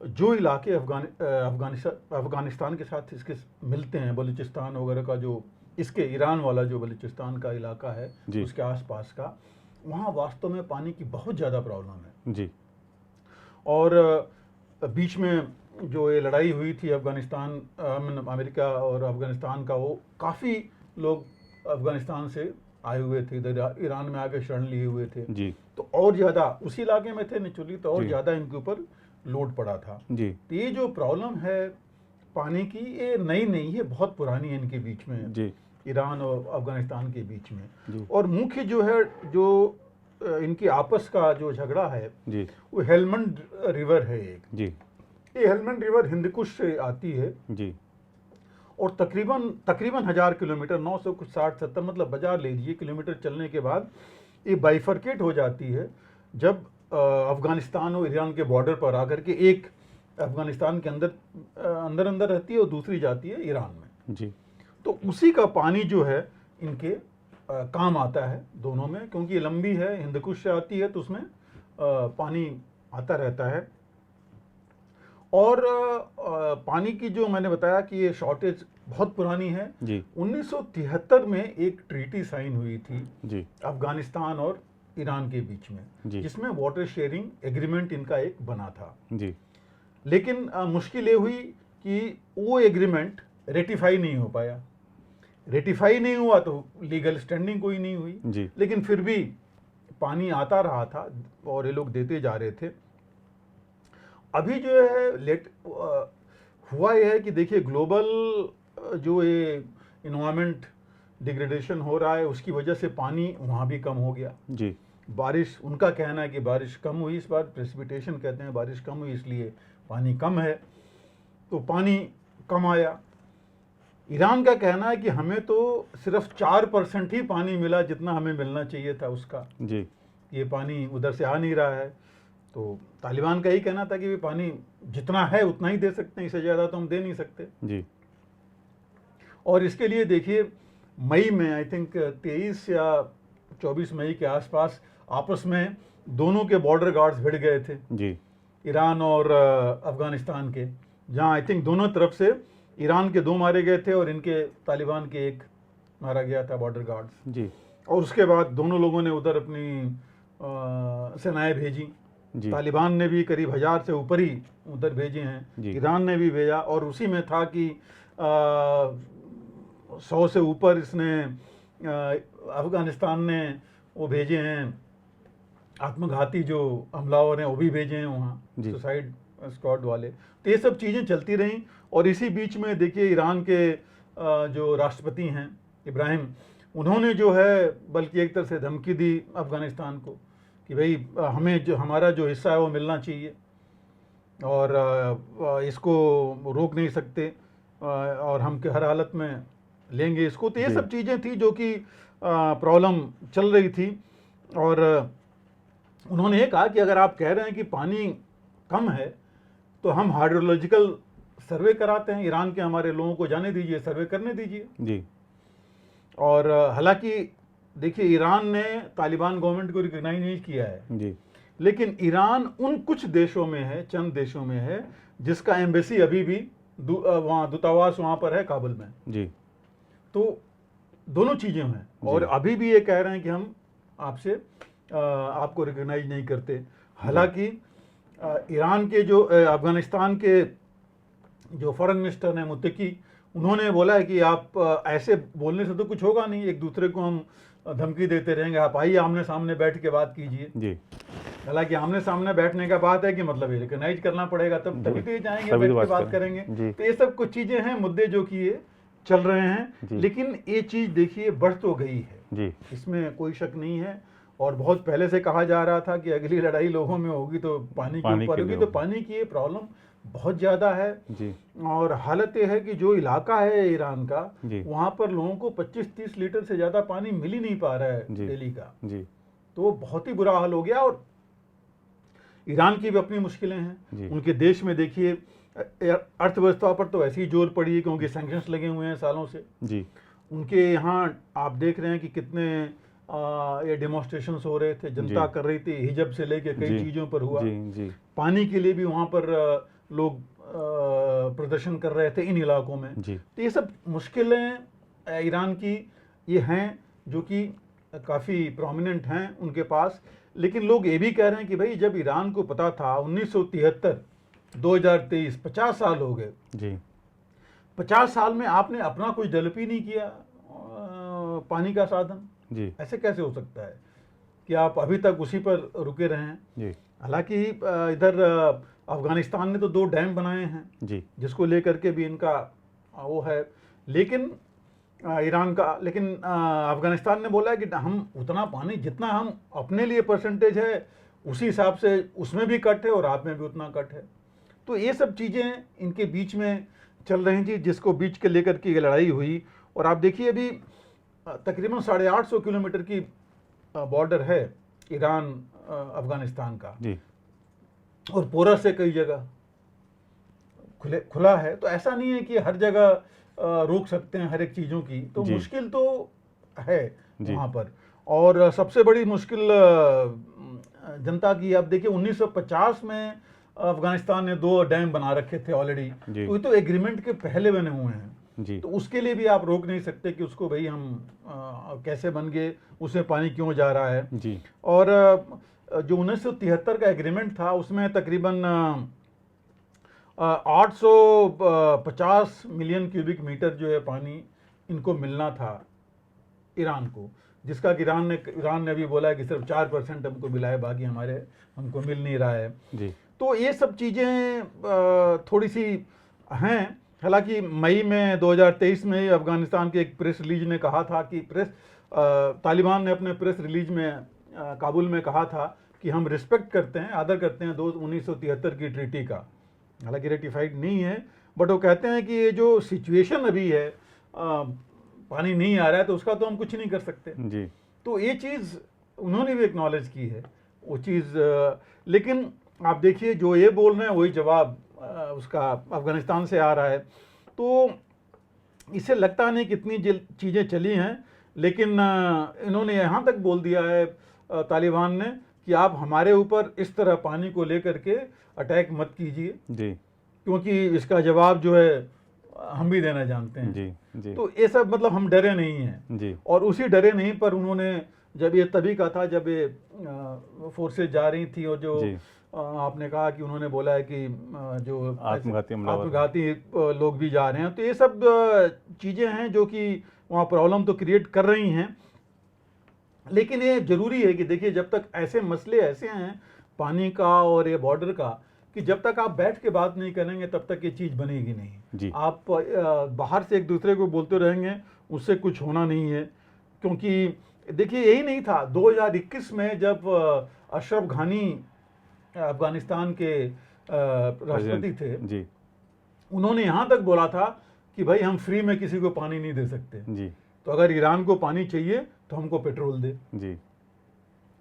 जो इलाके अफगानिस्तान के साथ इसके मिलते हैं, बलूचिस्तान वगैरह का, जो इसके ईरान वाला जो बलूचिस्तान का इलाका है उसके आसपास का, वहाँ वास्तव में पानी की बहुत ज़्यादा प्रॉब्लम है जी। और बीच में जो ये लड़ाई हुई थी अफगानिस्तान, अमेरिका और अफगानिस्तान का, वो काफ़ी लोग अफगानिस्तान से आए हुए थे, ईरान में आके शरण लिए हुए थे जी। तो और ज़्यादा उसी इलाके में थे नेचुरली, तो और ज़्यादा इनके ऊपर लोड पड़ा था जी। तो ये जो प्रॉब्लम है पानी की, ये नई नहीं है, बहुत पुरानी है इनके बीच में जी, ईरान और अफगानिस्तान के बीच में जी। और मुख्य जो है, जो इनकी आपस का जो झगड़ा है जी, वो हेलमंड रिवर है एक जी। ये हेलमंड रिवर हिंदकुश से आती है जी और तकरीबन 1000 किलोमीटर 900 कुछ 60-70 मतलब बाजार ले लीजिए किलोमीटर चलने के बाद ये बाइफरकेट हो जाती है जब अफगानिस्तान और ईरान के बॉर्डर पर आकर के एक अफगानिस्तान के अंदर रहती है और दूसरी जाती है ईरान में जी। तो उसी का पानी जो है इनके काम आता है दोनों में, क्योंकि ये लंबी है, हिंदकुश से आती है तो उसमें पानी आता रहता है। और पानी की जो मैंने बताया कि ये शॉर्टेज बहुत पुरानी है जी 1973 में एक ट्रीटी साइन हुई थी जी अफगानिस्तान और ईरान के बीच में, जी जिसमें वाटर शेयरिंग एग्रीमेंट इनका एक बना था। जी लेकिन मुश्किल ये हुई कि वो एग्रीमेंट रेटिफाई नहीं हो पाया। रेटिफाई नहीं हुआ तो लीगल स्टैंडिंग कोई नहीं हुई, जी लेकिन फिर भी पानी आता रहा था और ये लोग देते जा रहे थे। अभी जो है हुआ यह है कि देखिए ग्लोबल जो ये इन्वायरमेंट डिग्रेडेशन हो रहा है उसकी वजह से पानी वहाँ भी कम हो गया। जी बारिश, उनका कहना है कि बारिश कम हुई इस बार, प्रेसिपिटेशन कहते हैं बारिश कम हुई इसलिए पानी कम है, तो पानी कम आया। ईरान का कहना है कि हमें तो सिर्फ 4% ही पानी मिला जितना हमें मिलना चाहिए था उसका, जी ये पानी उधर से आ नहीं रहा है। तो तालिबान का ही कहना था कि वे पानी जितना है उतना ही दे सकते हैं, इससे ज़्यादा तो हम दे नहीं सकते। जी और इसके लिए देखिए मई में आई थिंक 23 या 24 मई के आसपास आपस में दोनों के बॉर्डर गार्ड्स भिड़ गए थे जी ईरान और अफगानिस्तान के, जहां आई थिंक दोनों तरफ से ईरान के 2 मारे गए थे और इनके तालिबान के 1 मारा गया था बॉर्डर गार्ड्स। जी और उसके बाद दोनों लोगों ने उधर अपनी सेनाएं भेजी। जी तालिबान ने भी करीब 1000 से ऊपर ही उधर भेजे हैं, जी। ईरान ने भी भेजा। और उसी में था कि 100 से ऊपर इसने अफगानिस्तान ने वो भेजे हैं आत्मघाती जो हमलावर हैं, वो भी भेजे हैं वहाँ जी। सुसाइड स्क्वाड वाले। तो ये सब चीज़ें चलती रहीं। और इसी बीच में देखिए ईरान के जो राष्ट्रपति हैं इब्राहिम, उन्होंने जो है बल्कि एक तरह से धमकी दी अफगानिस्तान को कि भाई हमें जो हमारा जो हिस्सा है वो मिलना चाहिए और इसको रोक नहीं सकते और हम हर हालत में लेंगे इसको। तो ये जी। सब चीज़ें थी जो कि प्रॉब्लम चल रही थी। और उन्होंने ये कहा कि अगर आप कह रहे हैं कि पानी कम है तो हम हाइड्रोलॉजिकल सर्वे कराते हैं, ईरान के हमारे लोगों को जाने दीजिए, सर्वे करने दीजिए। जी और हालांकि देखिए ईरान ने तालिबान गवर्नमेंट को रिकॉग्नाइज नहीं किया है, जी लेकिन ईरान उन कुछ देशों में है, चंद देशों में है जिसका एम्बेसी अभी भी वहाँ दूतावास वहाँ पर है काबुल में। जी तो दोनों चीज़ें हैं और अभी भी ये कह रहे हैं कि हम आपसे आपको रिकॉग्नाइज नहीं करते। हालांकि ईरान के जो अफगानिस्तान के जो फॉरेन मिनिस्टर हैं मुत्तकी, उन्होंने बोला है कि आप ऐसे बोलने से तो कुछ होगा नहीं, एक दूसरे को हम धमकी देते रहेंगे, आप आइए आमने सामने बैठ के बात कीजिए। जी हालांकि आमने सामने बैठने का बात है कि मतलब ये रिकॉग्नाइज करना पड़ेगा, तब तभी तो ये जाएंगे, तभी बैठ तो के बात बात करेंगे। जी। तो ये सब कुछ चीज़ें हैं, मुद्दे जो कि ये चल रहे हैं। लेकिन ये चीज़ देखिए बढ़ तो गई है जी इसमें कोई शक नहीं है। और बहुत पहले से कहा जा रहा था कि अगली लड़ाई लोगों में होगी तो पानी के ऊपर होगी। तो पानी की ये प्रॉब्लम बहुत ज़्यादा है जी। और हालत ये है कि जो इलाका है ईरान का, जी। वहाँ पर लोगों को 25-30 लीटर से ज़्यादा पानी मिल ही नहीं पा रहा है जी। दिल्ली का। जी तो बहुत ही बुरा हाल हो गया। और ईरान की भी अपनी मुश्किलें हैं। उनके देश में देखिए अर्थव्यवस्था पर तो ऐसी जोर पड़ी है क्योंकि सैंक्शंस लगे हुए हैं सालों से जी। उनके यहाँ। आप देख रहे हैं कि कितने ये डेमोन्स्ट्रेशंस हो रहे थे, जनता कर रही थी, हिजब से लेके कई चीज़ों पर हुआ। जी। पानी के लिए भी वहाँ पर लोग प्रदर्शन कर रहे थे इन इलाकों में। तो ये सब मुश्किलें ईरान की ये हैं जो कि काफ़ी प्रोमिनेंट हैं उनके पास। लेकिन लोग ये भी कह रहे हैं कि भाई जब ईरान को पता था 1973 2023 50 साल हो गए जी। 50 साल में आपने अपना कुछ डेवलप ही नहीं किया पानी का साधन जी। ऐसे कैसे हो सकता है कि आप अभी तक उसी पर रुके रहे हैं। हालांकि इधर अफगानिस्तान ने तो 2 डैम बनाए हैं जी, जिसको लेकर के भी इनका वो है। लेकिन ईरान का अफगानिस्तान ने बोला है कि हम उतना पानी जितना हम अपने लिए परसेंटेज है उसी हिसाब से उसमें भी कट है और आप में भी उतना कट है। तो ये सब चीज़ें इनके बीच में चल रही थी, जिसको बीच के लेकर के ये लड़ाई हुई। और आप देखिए अभी तकरीबन 850 किलोमीटर की बॉर्डर है ईरान अफगानिस्तान का जी। और पोरस है, कई जगह खुला है। तो ऐसा नहीं है कि हर जगह रोक सकते हैं हर एक चीज़ों की, तो जी। मुश्किल तो है जी। वहाँ पर। और सबसे बड़ी मुश्किल जनता की, आप देखिए 1950 में अफगानिस्तान ने 2 डैम बना रखे थे ऑलरेडी, जी। तो ये तो एग्रीमेंट के पहले बने हुए हैं। जी। तो उसके लिए भी आप रोक नहीं सकते कि उसको भाई हम कैसे बन गए, उसमें पानी क्यों जा रहा है। जी। और जो 1973 का एग्रीमेंट था उसमें तकरीबन 850 मिलियन क्यूबिक मीटर जो है पानी इनको मिलना था ईरान को, जिसका कि ईरान ने भी बोला है कि सिर्फ 4% हमको मिला है, बाकी हमको मिल नहीं रहा है। जी। तो ये सब चीज़ें थोड़ी सी हैं। हालांकि मई में 2023 में अफगानिस्तान के एक प्रेस रिलीज ने कहा था कि तालिबान ने अपने प्रेस रिलीज में काबुल में कहा था कि हम रिस्पेक्ट करते हैं, आदर करते हैं 1973 की ट्रीटी का। हालांकि रेटिफाइड नहीं है, बट वो कहते हैं कि ये जो सिचुएशन अभी है, पानी नहीं आ रहा है, तो उसका तो हम कुछ नहीं कर सकते। जी। तो ये चीज़ उन्होंने भी एक्नॉलेज की है वो चीज़। लेकिन आप देखिए जो ये बोल रहे हैं वही जवाब उसका अफगानिस्तान से आ रहा है। तो इससे लगता नहीं कितनी चीज़ें चली हैं, लेकिन इन्होंने यहाँ तक बोल दिया है तालिबान ने कि आप हमारे ऊपर इस तरह पानी को लेकर के अटैक मत कीजिए जी। क्योंकि इसका जवाब जो है हम भी देना जानते हैं। जी। जी। तो ये सब मतलब हम डरे नहीं हैं जी। और उसी डरे नहीं पर उन्होंने जब ये तभी का था जब ये फोर्सेज जा रही थी और जो आपने कहा कि उन्होंने बोला है कि जो आत्मघाती लोग भी जा रहे हैं, तो ये सब चीज़ें हैं जो कि वहाँ प्रॉब्लम तो क्रिएट कर रही हैं। लेकिन ये जरूरी है कि देखिए जब तक ऐसे मसले ऐसे हैं पानी का और ये बॉर्डर का, कि जब तक आप बैठ के बात नहीं करेंगे तब तक ये चीज़ बनेगी नहीं। आप बाहर से एक दूसरे को बोलते रहेंगे, उससे कुछ होना नहीं है। क्योंकि देखिए यही नहीं था 2021 में जब अशरफ घानी अफगानिस्तान के राष्ट्रपति थे जी। उन्होंने यहाँ तक बोला था कि भाई हम फ्री में किसी को पानी नहीं दे सकते जी। तो अगर ईरान को पानी चाहिए तो हमको पेट्रोल दे जी।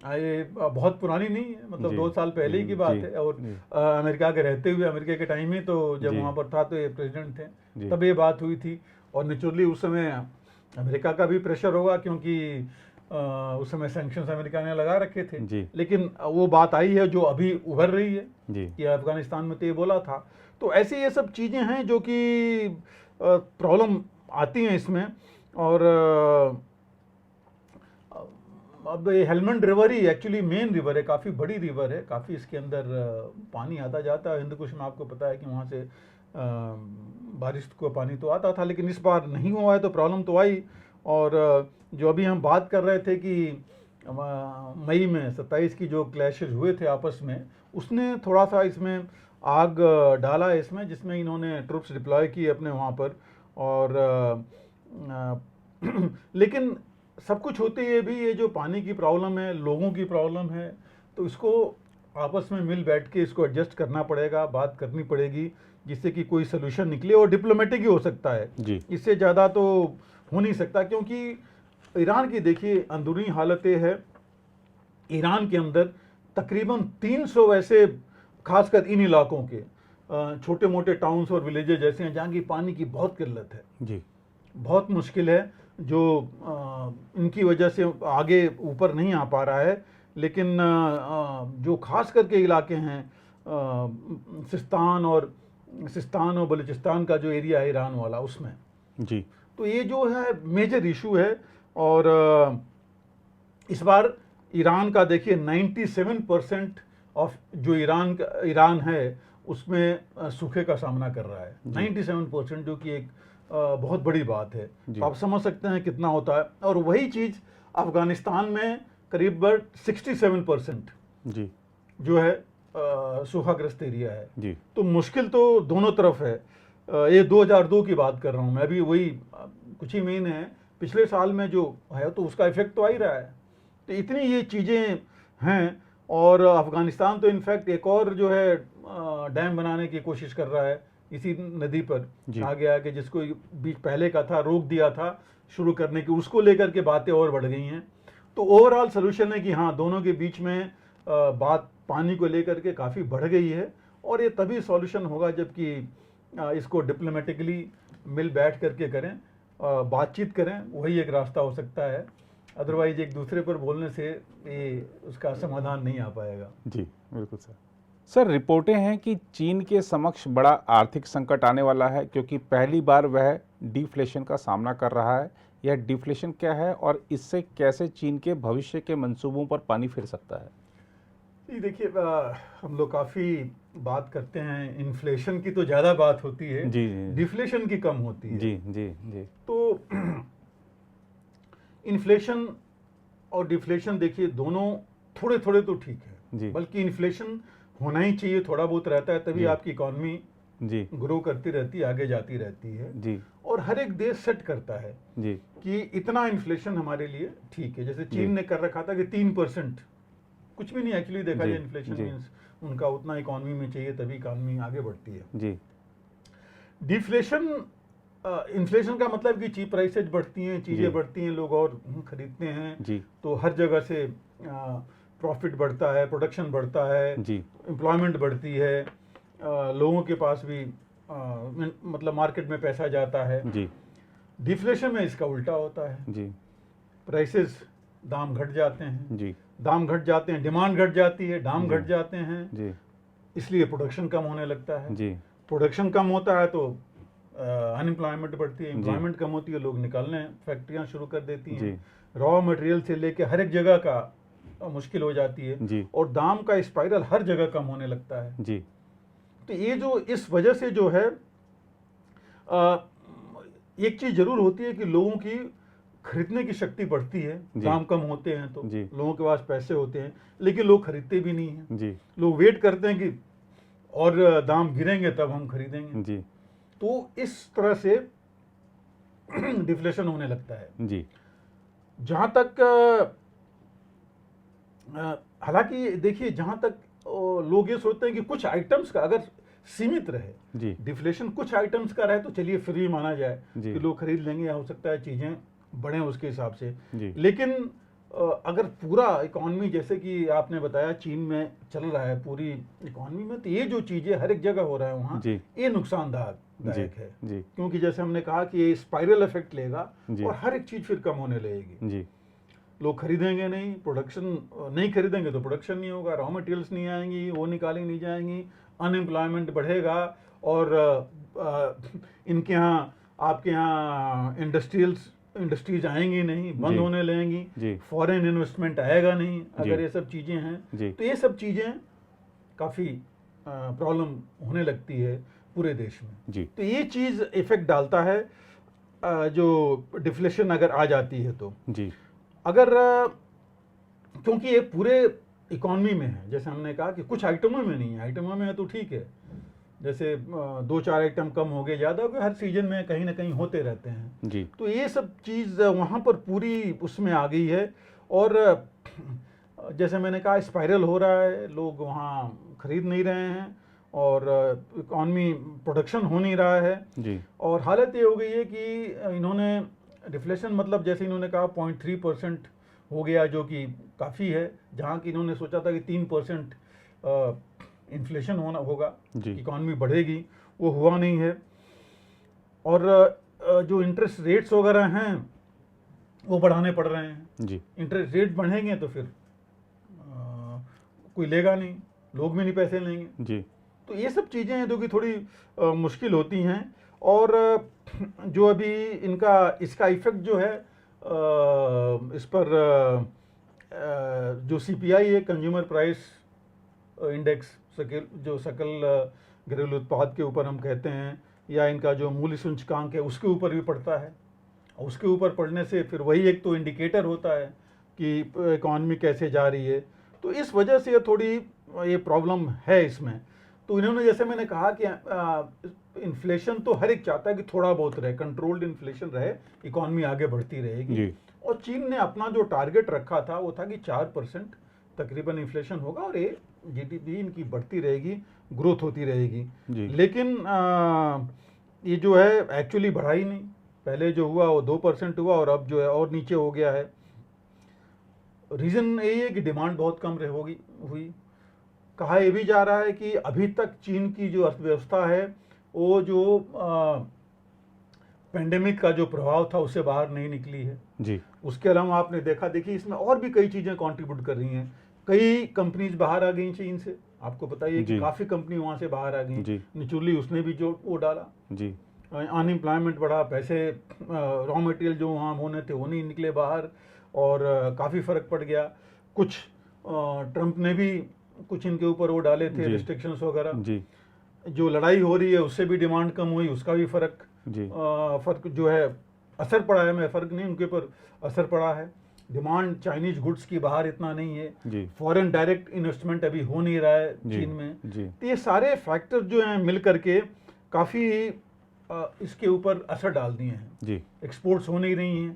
ये बहुत पुरानी नहीं है, मतलब 2 साल पहले की बात है। और अमेरिका के रहते हुए, अमेरिका के टाइम में तो जब वहाँ पर था तो ये प्रेसिडेंट थे तब ये बात हुई थी। और नेचुरली उस समय अमेरिका का भी प्रेशर होगा क्योंकि उस समय सैंक्शंस अमेरिका ने लगा रखे थे जी। लेकिन वो बात आई है जो अभी उभर रही है जी। कि अफगानिस्तान में तो ये बोला था। तो ऐसी ये सब चीज़ें हैं जो कि प्रॉब्लम आती हैं इसमें। और अब ये हेलमंड रिवर ही एक्चुअली मेन रिवर है, काफ़ी बड़ी रिवर है, काफ़ी इसके अंदर पानी आता जाता है। हिंद कुश में आपको पता है कि वहाँ से बारिश को पानी तो आता था, लेकिन इस बार नहीं हुआ है तो प्रॉब्लम तो आई। और जो अभी हम बात कर रहे थे कि मई में 27 की जो क्लैशेज हुए थे आपस में, उसने थोड़ा सा इसमें आग डाला इसमें, जिसमें इन्होंने ट्रुप्स डिप्लॉय किए अपने वहाँ पर। और लेकिन सब कुछ होते हुए भी ये जो पानी की प्रॉब्लम है, लोगों की प्रॉब्लम है, तो इसको आपस में मिल बैठ के इसको एडजस्ट करना पड़ेगा, बात करनी पड़ेगी, जिससे कि कोई सोल्यूशन निकले। और डिप्लोमेटिक ही हो सकता है जी। इससे ज़्यादा तो हो नहीं सकता, क्योंकि ईरान की देखिए अंदरूनी हालतें है। ईरान के अंदर तकरीबन 300 ऐसे, खासकर इन इलाकों के छोटे मोटे टाउन्स और विलेजेस जैसे हैं जहाँ की पानी की बहुत किल्लत है जी। बहुत मुश्किल है, जो इनकी वजह से आगे ऊपर नहीं आ पा रहा है। लेकिन जो खास करके इलाके हैं सिस्तान और बलूचिस्तान का जो एरिया है ईरान वाला, उसमें जी, तो ये जो है मेजर इशू है। और इस बार ईरान का देखिए 97% ऑफ जो ईरान है उसमें सूखे का सामना कर रहा है, 97%, जो कि एक बहुत बड़ी बात है। तो आप समझ सकते हैं कितना होता है। और वही चीज़ अफगानिस्तान में करीब 67% जी जो है सूखाग्रस्त एरिया है जी। तो मुश्किल तो दोनों तरफ है। ये 2002 की बात कर रहा हूँ मैं, अभी वही कुछ ही महीने हैं, पिछले साल में जो है तो उसका इफेक्ट तो आ ही रहा है। तो इतनी ये चीज़ें हैं। और अफगानिस्तान तो इनफैक्ट एक और जो है डैम बनाने की कोशिश कर रहा है इसी नदी पर आगे आगे, जिसको बीच पहले का था रोक दिया था शुरू करने की, उसको लेकर के बातें और बढ़ गई हैं। तो ओवरऑल सोल्यूशन है कि हाँ, दोनों के बीच में बात पानी को लेकर के काफ़ी बढ़ गई है, और ये तभी सॉल्यूशन होगा जबकि इसको डिप्लोमेटिकली मिल बैठ करके करें, बातचीत करें, वही एक रास्ता हो सकता है। अदरवाइज एक दूसरे पर बोलने से ये उसका समाधान नहीं आ पाएगा। जी बिल्कुल सर। सर, रिपोर्टें हैं कि चीन के समक्ष बड़ा आर्थिक संकट आने वाला है, क्योंकि पहली बार वह डिफ्लेशन का सामना कर रहा है। यह डिफ्लेशन क्या है और इससे कैसे चीन के भविष्य के मंसूबों पर पानी फिर सकता है? जी देखिए, हम लोग काफ़ी बात करते हैं, इन्फ्लेशन की तो ज़्यादा बात होती है, जी, डिफ्लेशन की कम होती है। जी जी जी। तो इन्फ्लेशन और डिफ्लेशन देखिए दोनों थोड़े थोड़े तो ठीक है, बल्कि इन्फ्लेशन होना ही चाहिए, थोड़ा बहुत रहता है, तभी आपकी इकॉनमी जी ग्रो करती रहती है, आगे जाती रहती है जी। और हर एक देश सेट करता है जी कि इतना इन्फ्लेशन हमारे लिए ठीक है। जैसे चीन ने कर रखा था कि 3%, कुछ भी नहीं एक्चुअली देखा जाए, इन्फ्लेशन मीन्स उनका उतना इकॉनमी में चाहिए, तभी इकॉनमी आगे बढ़ती है। जी। डिफ्लेशन, इन्फ्लेशन का मतलब कि चीप प्राइसेज बढ़ती हैं, चीज़ें बढ़ती हैं, लोग और खरीदते हैं जी। तो हर जगह से प्रॉफिट बढ़ता है, प्रोडक्शन बढ़ता है, एम्प्लॉयमेंट बढ़ती है, लोगों के पास भी मतलब मार्केट में पैसा जाता है। जी। डिफ्लेशन में इसका उल्टा होता है जी। प्राइसेस, दाम घट जाते हैं। जी। दाम घट जाते हैं, डिमांड घट जाती है, दाम घट जाते हैं जी। इसलिए प्रोडक्शन कम होने लगता है। जी। प्रोडक्शन कम होता है तो अनएम्प्लॉयमेंट बढ़ती है, एम्प्लॉयमेंट कम होती है, लोग निकलने फैक्ट्रियां शुरू कर देती हैं, रॉ मटेरियल से लेके हर एक जगह का मुश्किल हो जाती है और दाम का स्पाइरल हर जगह कम होने लगता है। जी। तो ये जो इस वजह से जो है एक चीज जरूर होती है कि लोगों की खरीदने की शक्ति बढ़ती है, दाम कम होते हैं तो लोगों के पास पैसे होते हैं, लेकिन लोग खरीदते भी नहीं हैं। लोग वेट करते हैं कि और दाम गिरेंगे तब हम खरीदेंगे। तो इस तरह से डिफ्लेशन होने लगता है। जी। जहां तक हालांकि देखिए, जहां तक लोग ये सोचते हैं कि कुछ आइटम्स का अगर सीमित रहे, डिफ्लेशन कुछ आइटम्स का रहे तो चलिए फ्री माना जाए कि लोग खरीद लेंगे, या हो सकता है चीजें बढ़े उसके हिसाब से। लेकिन अगर पूरा इकॉनमी, जैसे कि आपने बताया चीन में चल रहा है पूरी इकॉनमी में, तो ये जो चीजें हर एक जगह हो रहा है वहाँ, ये नुकसानदायक है। क्योंकि जैसे हमने कहा कि ये स्पाइरल इफेक्ट लेगा और हर एक चीज फिर कम होने लगेगी। लोग खरीदेंगे नहीं, प्रोडक्शन नहीं खरीदेंगे तो प्रोडक्शन नहीं होगा, रॉ मटेरियल्स नहीं आएंगी, वो निकाली नहीं जाएंगी, अनएम्प्लॉयमेंट बढ़ेगा और इनके यहाँ, आपके यहाँ इंडस्ट्रीज आएंगी नहीं, बंद होने लगेंगी, फॉरेन इन्वेस्टमेंट आएगा नहीं अगर ये सब चीजें हैं। तो ये सब चीजें काफी प्रॉब्लम होने लगती है पूरे देश में। तो ये चीज इफेक्ट डालता है जो डिफ्लेशन अगर आ जाती है तो। अगर क्योंकि ये पूरे इकॉनमी में है, जैसे हमने कहा कि कुछ आइटमों में नहीं है, आइटमों में है तो ठीक है, जैसे 2-4 आइटम कम हो गए, ज़्यादा हो गए, हर सीजन में कहीं ना कहीं होते रहते हैं। तो ये सब चीज़ वहाँ पर पूरी उसमें आ गई है और जैसे मैंने कहा स्पाइरल हो रहा है, लोग वहाँ खरीद नहीं रहे हैं और इकॉनमी प्रोडक्शन हो नहीं रहा है। और हालत ये हो गई है कि इन्होंने डिफ्लेशन मतलब जैसे इन्होंने कहा 0.3% हो गया, जो कि काफ़ी है, जहाँ की इन्होंने सोचा था कि 3% इन्फ्लेशन होगा, इकॉनमी बढ़ेगी, वो हुआ नहीं है। और जो इंटरेस्ट रेट्स वगैरह हैं वो बढ़ाने पड़ रहे हैं। इंटरेस्ट रेट बढ़ेंगे तो फिर कोई लेगा नहीं, लोग भी नहीं पैसे लेंगे। तो ये सब चीज़ें हैं जो कि थोड़ी मुश्किल होती हैं। और जो अभी इसका इफेक्ट जो है इस पर जो CPI है, कंज्यूमर प्राइस इंडेक्स, जो सकल घरेलू उत्पाद के ऊपर हम कहते हैं, या इनका जो मूल्य सूचकांक है उसके ऊपर भी पड़ता है। उसके ऊपर पड़ने से फिर वही एक तो इंडिकेटर होता है कि इकॉनमी कैसे जा रही है। तो इस वजह से थोड़ी ये प्रॉब्लम है इसमें। तो इन्होंने, जैसे मैंने कहा कि इन्फ्लेशन तो हर एक चाहता है कि थोड़ा बहुत रहे, कंट्रोल्ड इन्फ्लेशन रहे, इकॉनमी आगे बढ़ती रहेगी। और चीन ने अपना जो टारगेट रखा था वो था कि 4% तकरीबन इन्फ्लेशन होगा और ये जीडीपी इनकी बढ़ती रहेगी, ग्रोथ होती रहेगी। जी। लेकिन ये जो है एक्चुअली बढ़ा ही नहीं। पहले जो हुआ वो 2% हुआ और अब जो है और नीचे हो गया है। रीज़न यही है कि डिमांड बहुत कम हुई। कहा यह भी जा रहा है कि अभी तक चीन की जो अर्थव्यवस्था है वो जो पेंडेमिक का जो प्रभाव था उससे बाहर नहीं निकली है जी। उसके अलावा आपने देखिए इसमें और भी कई चीज़ें कंट्रीब्यूट कर रही हैं। कई कंपनीज बाहर आ गई चीन से, आपको बताइए कि काफ़ी कंपनी वहाँ से बाहर आ गई। निचुरली उसने भी जो वो डाला जी। अनएम्प्लॉयमेंट बढ़ा, पैसे रॉ मटेरियल जो वहाँ होने थे वो नहीं निकले बाहर और काफ़ी फ़र्क पड़ गया। कुछ ट्रंप ने भी कुछ इनके ऊपर वो डाले थे रिस्ट्रिक्शंस वगैरह। जो लड़ाई हो रही है उससे भी डिमांड कम हुई, उसका भी फ़र्क जो है असर पड़ा है। मैं फ़र्क नहीं, उनके ऊपर असर पड़ा है। डिमांड चाइनीज गुड्स की बाहर इतना नहीं है, फॉरेन डायरेक्ट इन्वेस्टमेंट अभी हो नहीं रहा है चीन में। तो ये सारे फैक्टर्स जो हैं मिल करके काफ़ी इसके ऊपर असर डाल दिए हैं। एक्सपोर्ट्स हो नहीं रही हैं,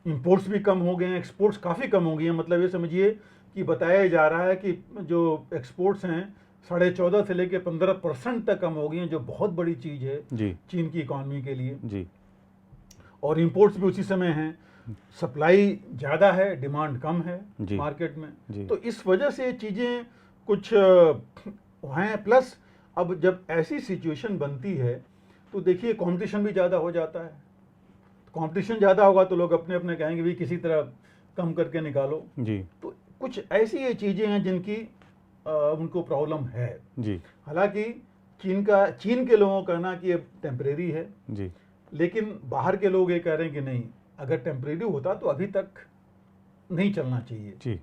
इंपोर्ट्स भी कम हो गए हैं, एक्सपोर्ट्स काफ़ी कम हो गई हैं। मतलब ये समझिए कि बताया जा रहा है कि जो एक्सपोर्ट्स हैं 14.5 से लेकर 15% तक कम हो गई हैं, जो बहुत बड़ी चीज़ है चीन की इकॉनमी के लिए। और इंपोर्ट्स भी उसी समय हैं। सप्लाई ज़्यादा है, डिमांड कम है मार्केट में। तो इस वजह से चीज़ें कुछ हैं। प्लस अब जब ऐसी सिचुएशन बनती है तो देखिए कंपटीशन भी ज़्यादा हो जाता है। कंपटीशन ज़्यादा होगा तो लोग अपने अपने कहेंगे भी किसी तरह कम करके निकालो। तो कुछ ऐसी ये चीज़ें हैं जिनकी उनको प्रॉब्लम है। हालांकि चीन के लोगों का कहना कि ये टेम्परेरी है, लेकिन बाहर के लोग ये कह रहे हैं कि नहीं, अगर टेम्परेरी होता तो अभी तक नहीं चलना चाहिए।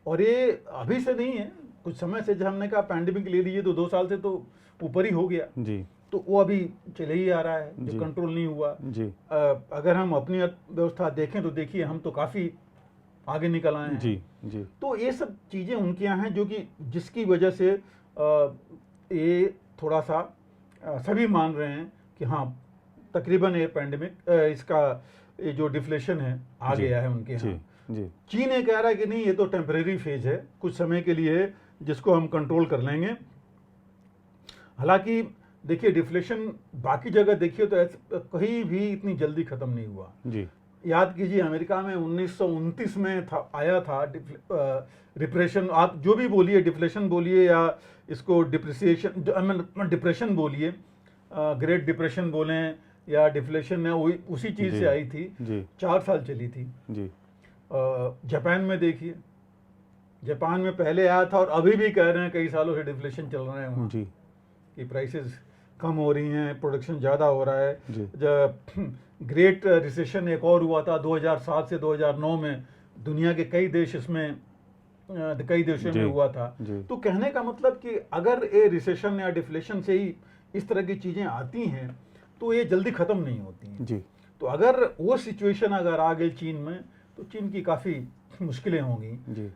और ये अभी से नहीं है, कुछ समय से जब हमने कहा पैंडेमिक ले लीजिए तो 2 साल से तो ऊपर ही हो गया। तो वो अभी चले ही आ रहा है, जो कंट्रोल नहीं हुआ। अगर हम अपनी व्यवस्था देखें तो देखिए हम तो काफ़ी आगे निकल आए हैं। तो ये सब चीज़ें उनके यहाँ हैं जो कि जिसकी वजह से ये थोड़ा सा सभी मान रहे हैं कि हाँ तकरीबन ये पैंडेमिक इसका ये जो डिफ्लेशन है आ गया है उनके यहाँ। चीन ये कह रहा है कि नहीं, ये तो टेम्परेरी फेज है, कुछ समय के लिए जिसको हम कंट्रोल कर लेंगे। हालांकि देखिए डिफ्लेशन बाकी जगह देखिए तो कहीं भी इतनी जल्दी खत्म नहीं हुआ। याद कीजिए अमेरिका में 1929 में आया था डिप्रेशन। आप जो भी बोलिए, डिफ्लेशन बोलिए या इसको डिप्रेसिएशन डिप्रेशन बोलिए, ग्रेट डिप्रेशन बोलें या डिफ्लेशन है, उसी चीज़ से आई थी। 4 साल चली थी। जापान में देखिए, जापान में पहले आया था और अभी भी कह रहे हैं कई सालों से डिफ्लेशन चल रहा है वहाँ कि प्राइसेस कम हो रही हैं, प्रोडक्शन ज़्यादा हो रहा है। जब ग्रेट रिसेशन एक और हुआ था 2007 से 2009 में, दुनिया के कई देशों में हुआ था। तो कहने का मतलब कि अगर ये रिसेशन या डिफ्लेशन से ही इस तरह की चीज़ें आती हैं तो ये जल्दी ख़त्म नहीं होती हैं। तो अगर वो सिचुएशन अगर आ गई चीन में तो चीन की काफ़ी मुश्किलें होंगी।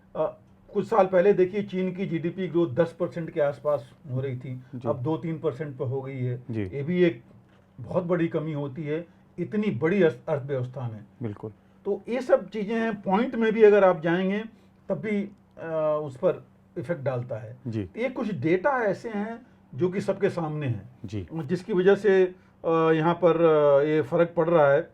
कुछ साल पहले देखिए चीन की जीडीपी ग्रोथ 10% के आसपास हो रही थी, अब 2-3% पर हो गई है। ये भी एक बहुत बड़ी कमी होती है इतनी बड़ी अर्थव्यवस्था में। बिल्कुल। तो ये सब चीज़ें हैं, पॉइंट में भी अगर आप जाएंगे तब भी उस पर इफेक्ट डालता है। ये कुछ डेटा ऐसे हैं जो कि सबके सामने हैं, जिसकी वजह से यहाँ पर ये फ़र्क पड़ रहा है।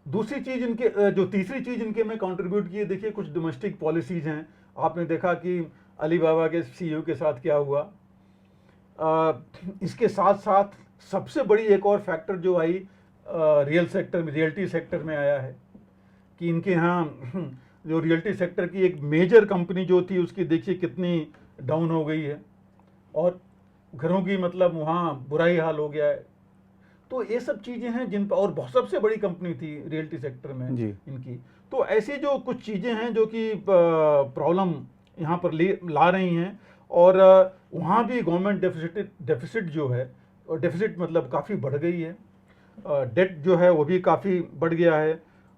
दूसरी चीज़ इनके जो तीसरी चीज़ इनके में कंट्रीब्यूट की है, देखिए कुछ डोमेस्टिक पॉलिसीज़ हैं। आपने देखा कि अलीबाबा के सीईओ के साथ क्या हुआ। इसके साथ साथ सबसे बड़ी एक और फैक्टर जो आई रियल्टी सेक्टर में आया है कि इनके यहाँ जो रियल्टी सेक्टर की एक मेजर कंपनी जो थी उसकी देखिए कितनी डाउन हो गई है और घरों की मतलब वहाँ बुरा ही हाल हो गया है। तो ये सब चीज़ें हैं जिन पर, और बहुत सबसे बड़ी कंपनी थी रियल्टी सेक्टर में इनकी। तो ऐसी जो कुछ चीज़ें हैं जो कि प्रॉब्लम यहाँ पर ला रही हैं। और वहाँ भी गवर्नमेंट डेफिसिट जो है, और डेफिसिट मतलब काफ़ी बढ़ गई है, डेट जो है वो भी काफ़ी बढ़ गया है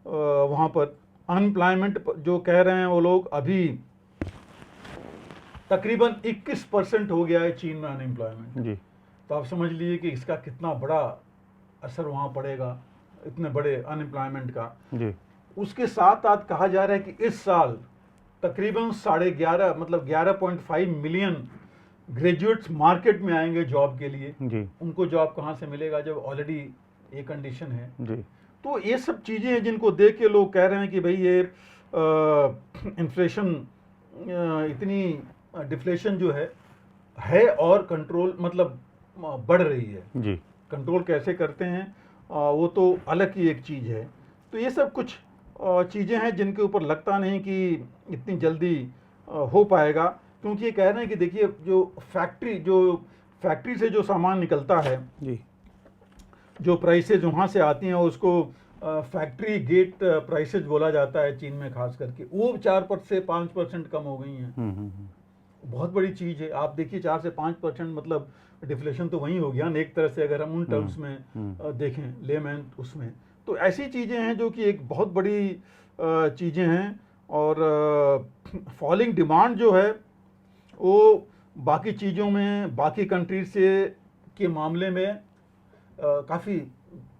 वहाँ पर। अनएम्प्लॉयमेंट जो कह रहे हैं वो लोग, अभी तकरीबन 21% हो गया है चीन में अनएम्प्लॉयमेंट। तो आप समझ लीजिए कि इसका कितना बड़ा असर वहाँ पड़ेगा, इतने बड़े अनएम्प्लॉयमेंट का। उसके साथ साथ कहा जा रहा है कि इस साल तकरीबन 11.5 मतलब 11.5 मिलियन ग्रेजुएट्स मार्केट में आएंगे जॉब के लिए जी उनको जॉब कहाँ से मिलेगा जब ऑलरेडी ये कंडीशन है। जी तो ये सब चीज़ें हैं जिनको देख के लोग कह रहे हैं कि भाई ये इन्फ्लेशन इतनी डिफ्लेशन जो है और कंट्रोल मतलब बढ़ रही है। जी कंट्रोल कैसे करते हैं वो तो अलग ही एक चीज़ है। तो ये सब कुछ चीज़ें हैं जिनके ऊपर लगता नहीं कि इतनी जल्दी हो पाएगा, क्योंकि ये कह रहे हैं कि देखिए जो फैक्ट्री से जो सामान निकलता है, जी जो प्राइसेज वहाँ से आती हैं उसको फैक्ट्री गेट प्राइसेज बोला जाता है चीन में खास करके, वो 4% से 5% कम हो गई हैं। बहुत बड़ी चीज़ है। आप देखिए 4 से 5% मतलब डिफ्लेशन तो वहीं हो गया ना एक तरह से, अगर हम उन टर्म्स में देखें लेमैन उसमें। तो ऐसी चीज़ें हैं जो कि एक बहुत बड़ी चीज़ें हैं। और फॉलिंग डिमांड जो है वो बाकी चीज़ों में बाकी कंट्रीज से के मामले में काफ़ी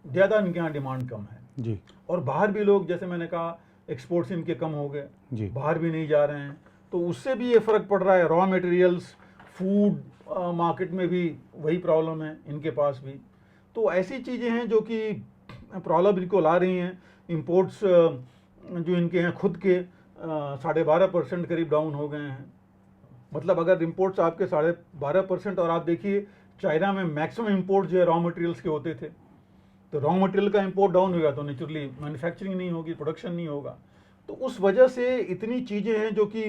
ज़्यादा इनके यहाँ डिमांड कम है जी और बाहर भी लोग जैसे मैंने कहा एक्सपोर्ट्स इनके कम हो गए, जी बाहर भी नहीं जा रहे हैं, तो उससे भी ये फ़र्क पड़ रहा है। रॉ मटेरियल्स फूड मार्केट में भी वही प्रॉब्लम है इनके पास भी। तो ऐसी चीज़ें हैं जो कि प्रॉब्लम इनको ला रही हैं। इंपोर्ट्स जो इनके हैं खुद के 12.5% करीब डाउन हो गए हैं। मतलब अगर इंपोर्ट्स आपके 12.5% और आप देखिए चाइना में मैक्सिमम इंपोर्ट जो है रॉ मटेरियल्स के होते थे, तो रॉ मटेरियल का इंपोर्ट डाउन हो गया तो नेचुरली मैन्युफैक्चरिंग नहीं होगी, प्रोडक्शन नहीं होगा। तो उस वजह से इतनी चीज़ें हैं जो कि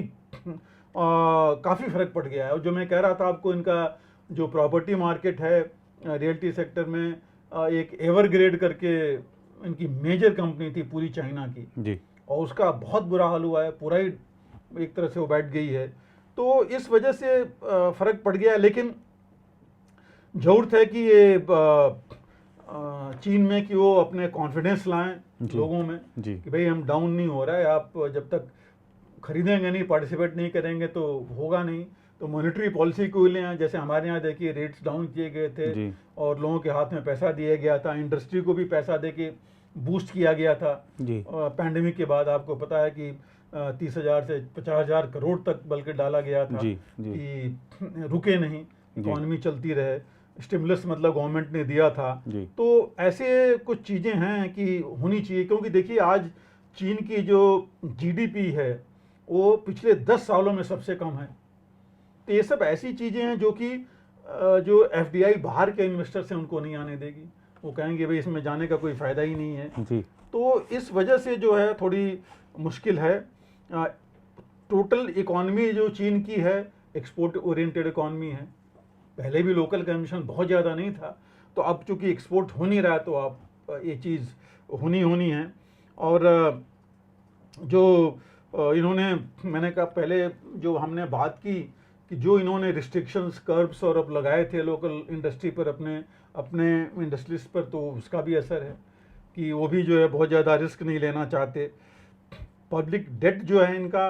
काफ़ी फ़र्क पड़ गया है। और जो मैं कह रहा था आपको, इनका जो प्रॉपर्टी मार्केट है रियल्टी सेक्टर में, एक एवरग्रेड करके इनकी मेजर कंपनी थी पूरी चाइना की जी और उसका बहुत बुरा हाल हुआ है, पूरा ही एक तरह से वो बैठ गई है। तो इस वजह से फ़र्क पड़ गया है। लेकिन ज़रूरत है कि ये चीन में कि वो अपने कॉन्फिडेंस लाएं लोगों में जी कि भाई हम डाउन नहीं हो रहा है, आप जब तक खरीदेंगे नहीं, पार्टिसिपेट नहीं करेंगे तो होगा नहीं। तो मॉनेटरी पॉलिसी को ले आए, जैसे हमारे यहाँ देखिए रेट्स डाउन किए गए थे जी और लोगों के हाथ में पैसा दिया गया था, इंडस्ट्री को भी पैसा दे के बूस्ट किया गया था। जी पैंडेमिक के बाद आपको पता है कि 30,000 से 50,000 करोड़ तक बल्कि डाला गया था जी जी कि रुके नहीं, इकॉनमी चलती रहे। स्टिमुलस मतलब गवर्नमेंट ने दिया था। जी तो ऐसे कुछ चीज़ें हैं कि होनी चाहिए, क्योंकि देखिए आज चीन की जो जीडीपी है वो पिछले 10 सालों में सबसे कम है। तो ये सब ऐसी चीज़ें हैं जो कि जो एफडीआई बाहर के इन्वेस्टर हैं उनको नहीं आने देगी। वो कहेंगे भाई इसमें जाने का कोई फ़ायदा ही नहीं है। जी तो इस वजह से जो है थोड़ी मुश्किल है। टोटल इकॉनमी जो चीन की है एक्सपोर्ट ओरिएंटेड इकॉनमी है। पहले भी लोकल कंजम्पशन बहुत ज़्यादा नहीं था, तो अब चूँकि एक्सपोर्ट हो नहीं रहा है तो आप ये चीज़ होनी है। और जो इन्होंने मैंने कहा पहले जो हमने बात की कि जो इन्होंने रिस्ट्रिक्शंस कर्ब्स और अब लगाए थे लोकल इंडस्ट्री पर, अपने इंडस्ट्रीज पर, तो उसका भी असर है कि वो भी जो है बहुत ज़्यादा रिस्क नहीं लेना चाहते। पब्लिक डेट जो है इनका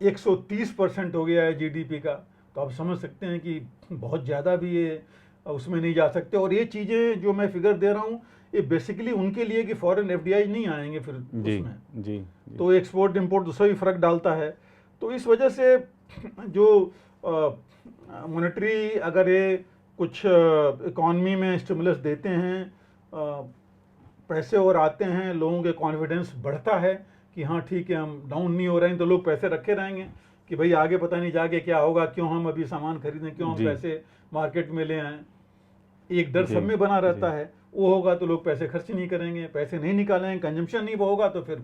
130% हो गया है जीडीपी का, तो आप समझ सकते हैं कि बहुत ज़्यादा भी ये उसमें नहीं जा सकते। और ये चीज़ें जो मैं फिगर दे रहा हूँ ये बेसिकली उनके लिए कि फॉरेन एफडीआई नहीं आएंगे फिर जी उसमें जी तो एक्सपोर्ट इंपोर्ट दूसरा भी फ़र्क डालता है। तो इस वजह से जो मॉनेटरी अगर ये कुछ इकॉनमी में स्टिमुलस देते हैं, पैसे और आते हैं, लोगों के कॉन्फिडेंस बढ़ता है कि हाँ ठीक है हम डाउन नहीं हो रहे हैं, तो लोग पैसे रखे रहेंगे कि भाई आगे पता नहीं जाके क्या होगा, क्यों हम अभी सामान खरीदें, क्यों हम पैसे मार्केट में ले आएँ। एक डर सब में बना रहता है। वो होगा तो लोग पैसे खर्च नहीं करेंगे, पैसे नहीं निकालेंगे, कंजम्पशन नहीं होगा तो फिर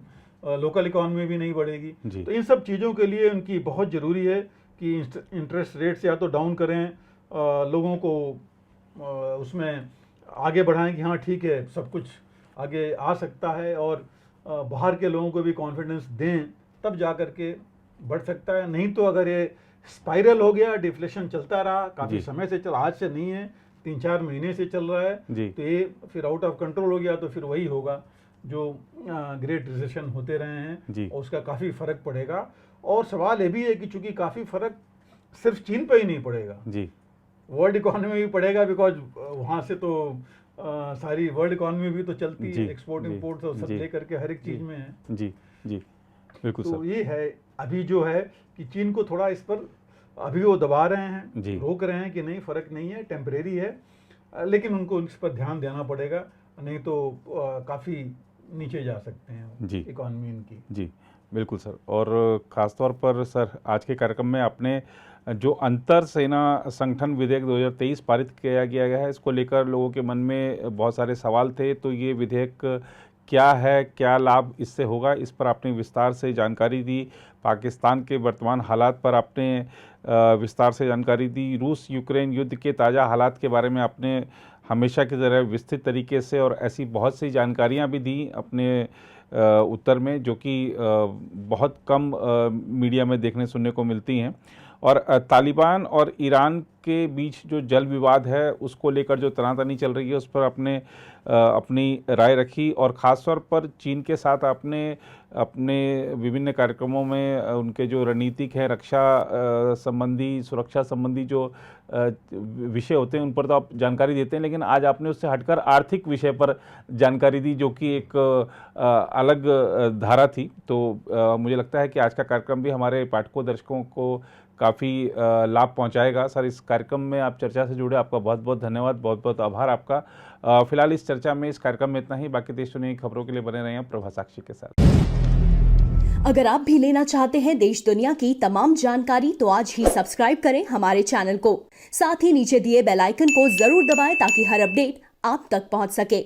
लोकल इकॉनमी भी नहीं बढ़ेगी। तो इन सब चीज़ों के लिए उनकी बहुत ज़रूरी है कि इंटरेस्ट रेट्स या तो डाउन करें, लोगों को उसमें आगे बढ़ाएं कि हाँ ठीक है सब कुछ आगे आ सकता है, और बाहर के लोगों को भी कॉन्फिडेंस दें, तब जा कर के बढ़ सकता है। नहीं तो अगर ये स्पाइरल हो गया, डिफ्लेशन चलता रहा काफ़ी समय से, आज से नहीं है 3-4 महीने से चल रहा है, तो ये फिर आउट ऑफ कंट्रोल हो गया तो फिर वही होगा जो ग्रेट रिसेशन होते रहे हैं, और उसका काफ़ी फ़र्क पड़ेगा। और सवाल ये भी है कि चूंकि काफ़ी फ़र्क सिर्फ चीन पे ही नहीं पड़ेगा, वर्ल्ड इकोनॉमी में भी पड़ेगा, बिकॉज वहाँ से तो सारी वर्ल्ड इकोनॉमी भी तो चलती है, एक्सपोर्ट इंपोर्ट तो सब लेकर के हर एक चीज़ में है। जी जी बिल्कुल तो सर। ये है अभी जो है कि चीन को थोड़ा इस पर अभी वो दबा रहे हैं, जी। रोक रहे हैं कि नहीं फर्क नहीं है, टेम्परेरी है, लेकिन उनको इस पर ध्यान देना पड़ेगा, नहीं तो काफ़ी नीचे जा सकते हैं जी। इकॉनमी इनकी। जी, बिल्कुल सर। और ख़ास तौर पर सर आज के कार्यक्रम में आपने जो अंतर सेना संगठन विधेयक 2023 पारित किया गया है, इसको लेकर लोगों के मन में बहुत सारे सवाल थे। तो ये विधेयक क्या है, क्या लाभ इससे होगा, इस पर आपने विस्तार से जानकारी दी। पाकिस्तान के वर्तमान हालात पर आपने विस्तार से जानकारी दी। रूस यूक्रेन युद्ध के ताज़ा हालात के बारे में आपने हमेशा की तरह विस्तृत तरीके से और ऐसी बहुत सी जानकारियाँ भी दी अपने उत्तर में, जो कि बहुत कम मीडिया में देखने सुनने को मिलती हैं। और तालिबान और ईरान के बीच जो जल विवाद है उसको लेकर जो तनातनी चल रही है उस पर आपने अपनी राय रखी। और ख़ास तौर पर चीन के साथ आपने अपने विभिन्न कार्यक्रमों में उनके जो रणनीतिक है, रक्षा संबंधी, सुरक्षा संबंधी जो विषय होते हैं उन पर तो आप जानकारी देते हैं, लेकिन आज आपने उससे हटकर आर्थिक विषय पर जानकारी दी, जो कि एक अलग धारा थी। तो मुझे लगता है कि आज का कार्यक्रम भी हमारे पाठकों दर्शकों को काफ़ी लाभ पहुंचाएगा। सर, इस कार्यक्रम में आप चर्चा से जुड़े, आपका बहुत बहुत धन्यवाद, बहुत बहुत आभार आपका। फिलहाल इस चर्चा में, इस कार्यक्रम में इतना ही। बाकी देश दुनिया की खबरों के लिए बने रहें प्रभा साक्षी के साथ। अगर आप भी लेना चाहते हैं देश दुनिया की तमाम जानकारी तो आज ही सब्सक्राइब करें हमारे चैनल को। साथ ही नीचे दिए बेल आइकन को जरूर दबाएं ताकि हर अपडेट आप तक पहुंच सके।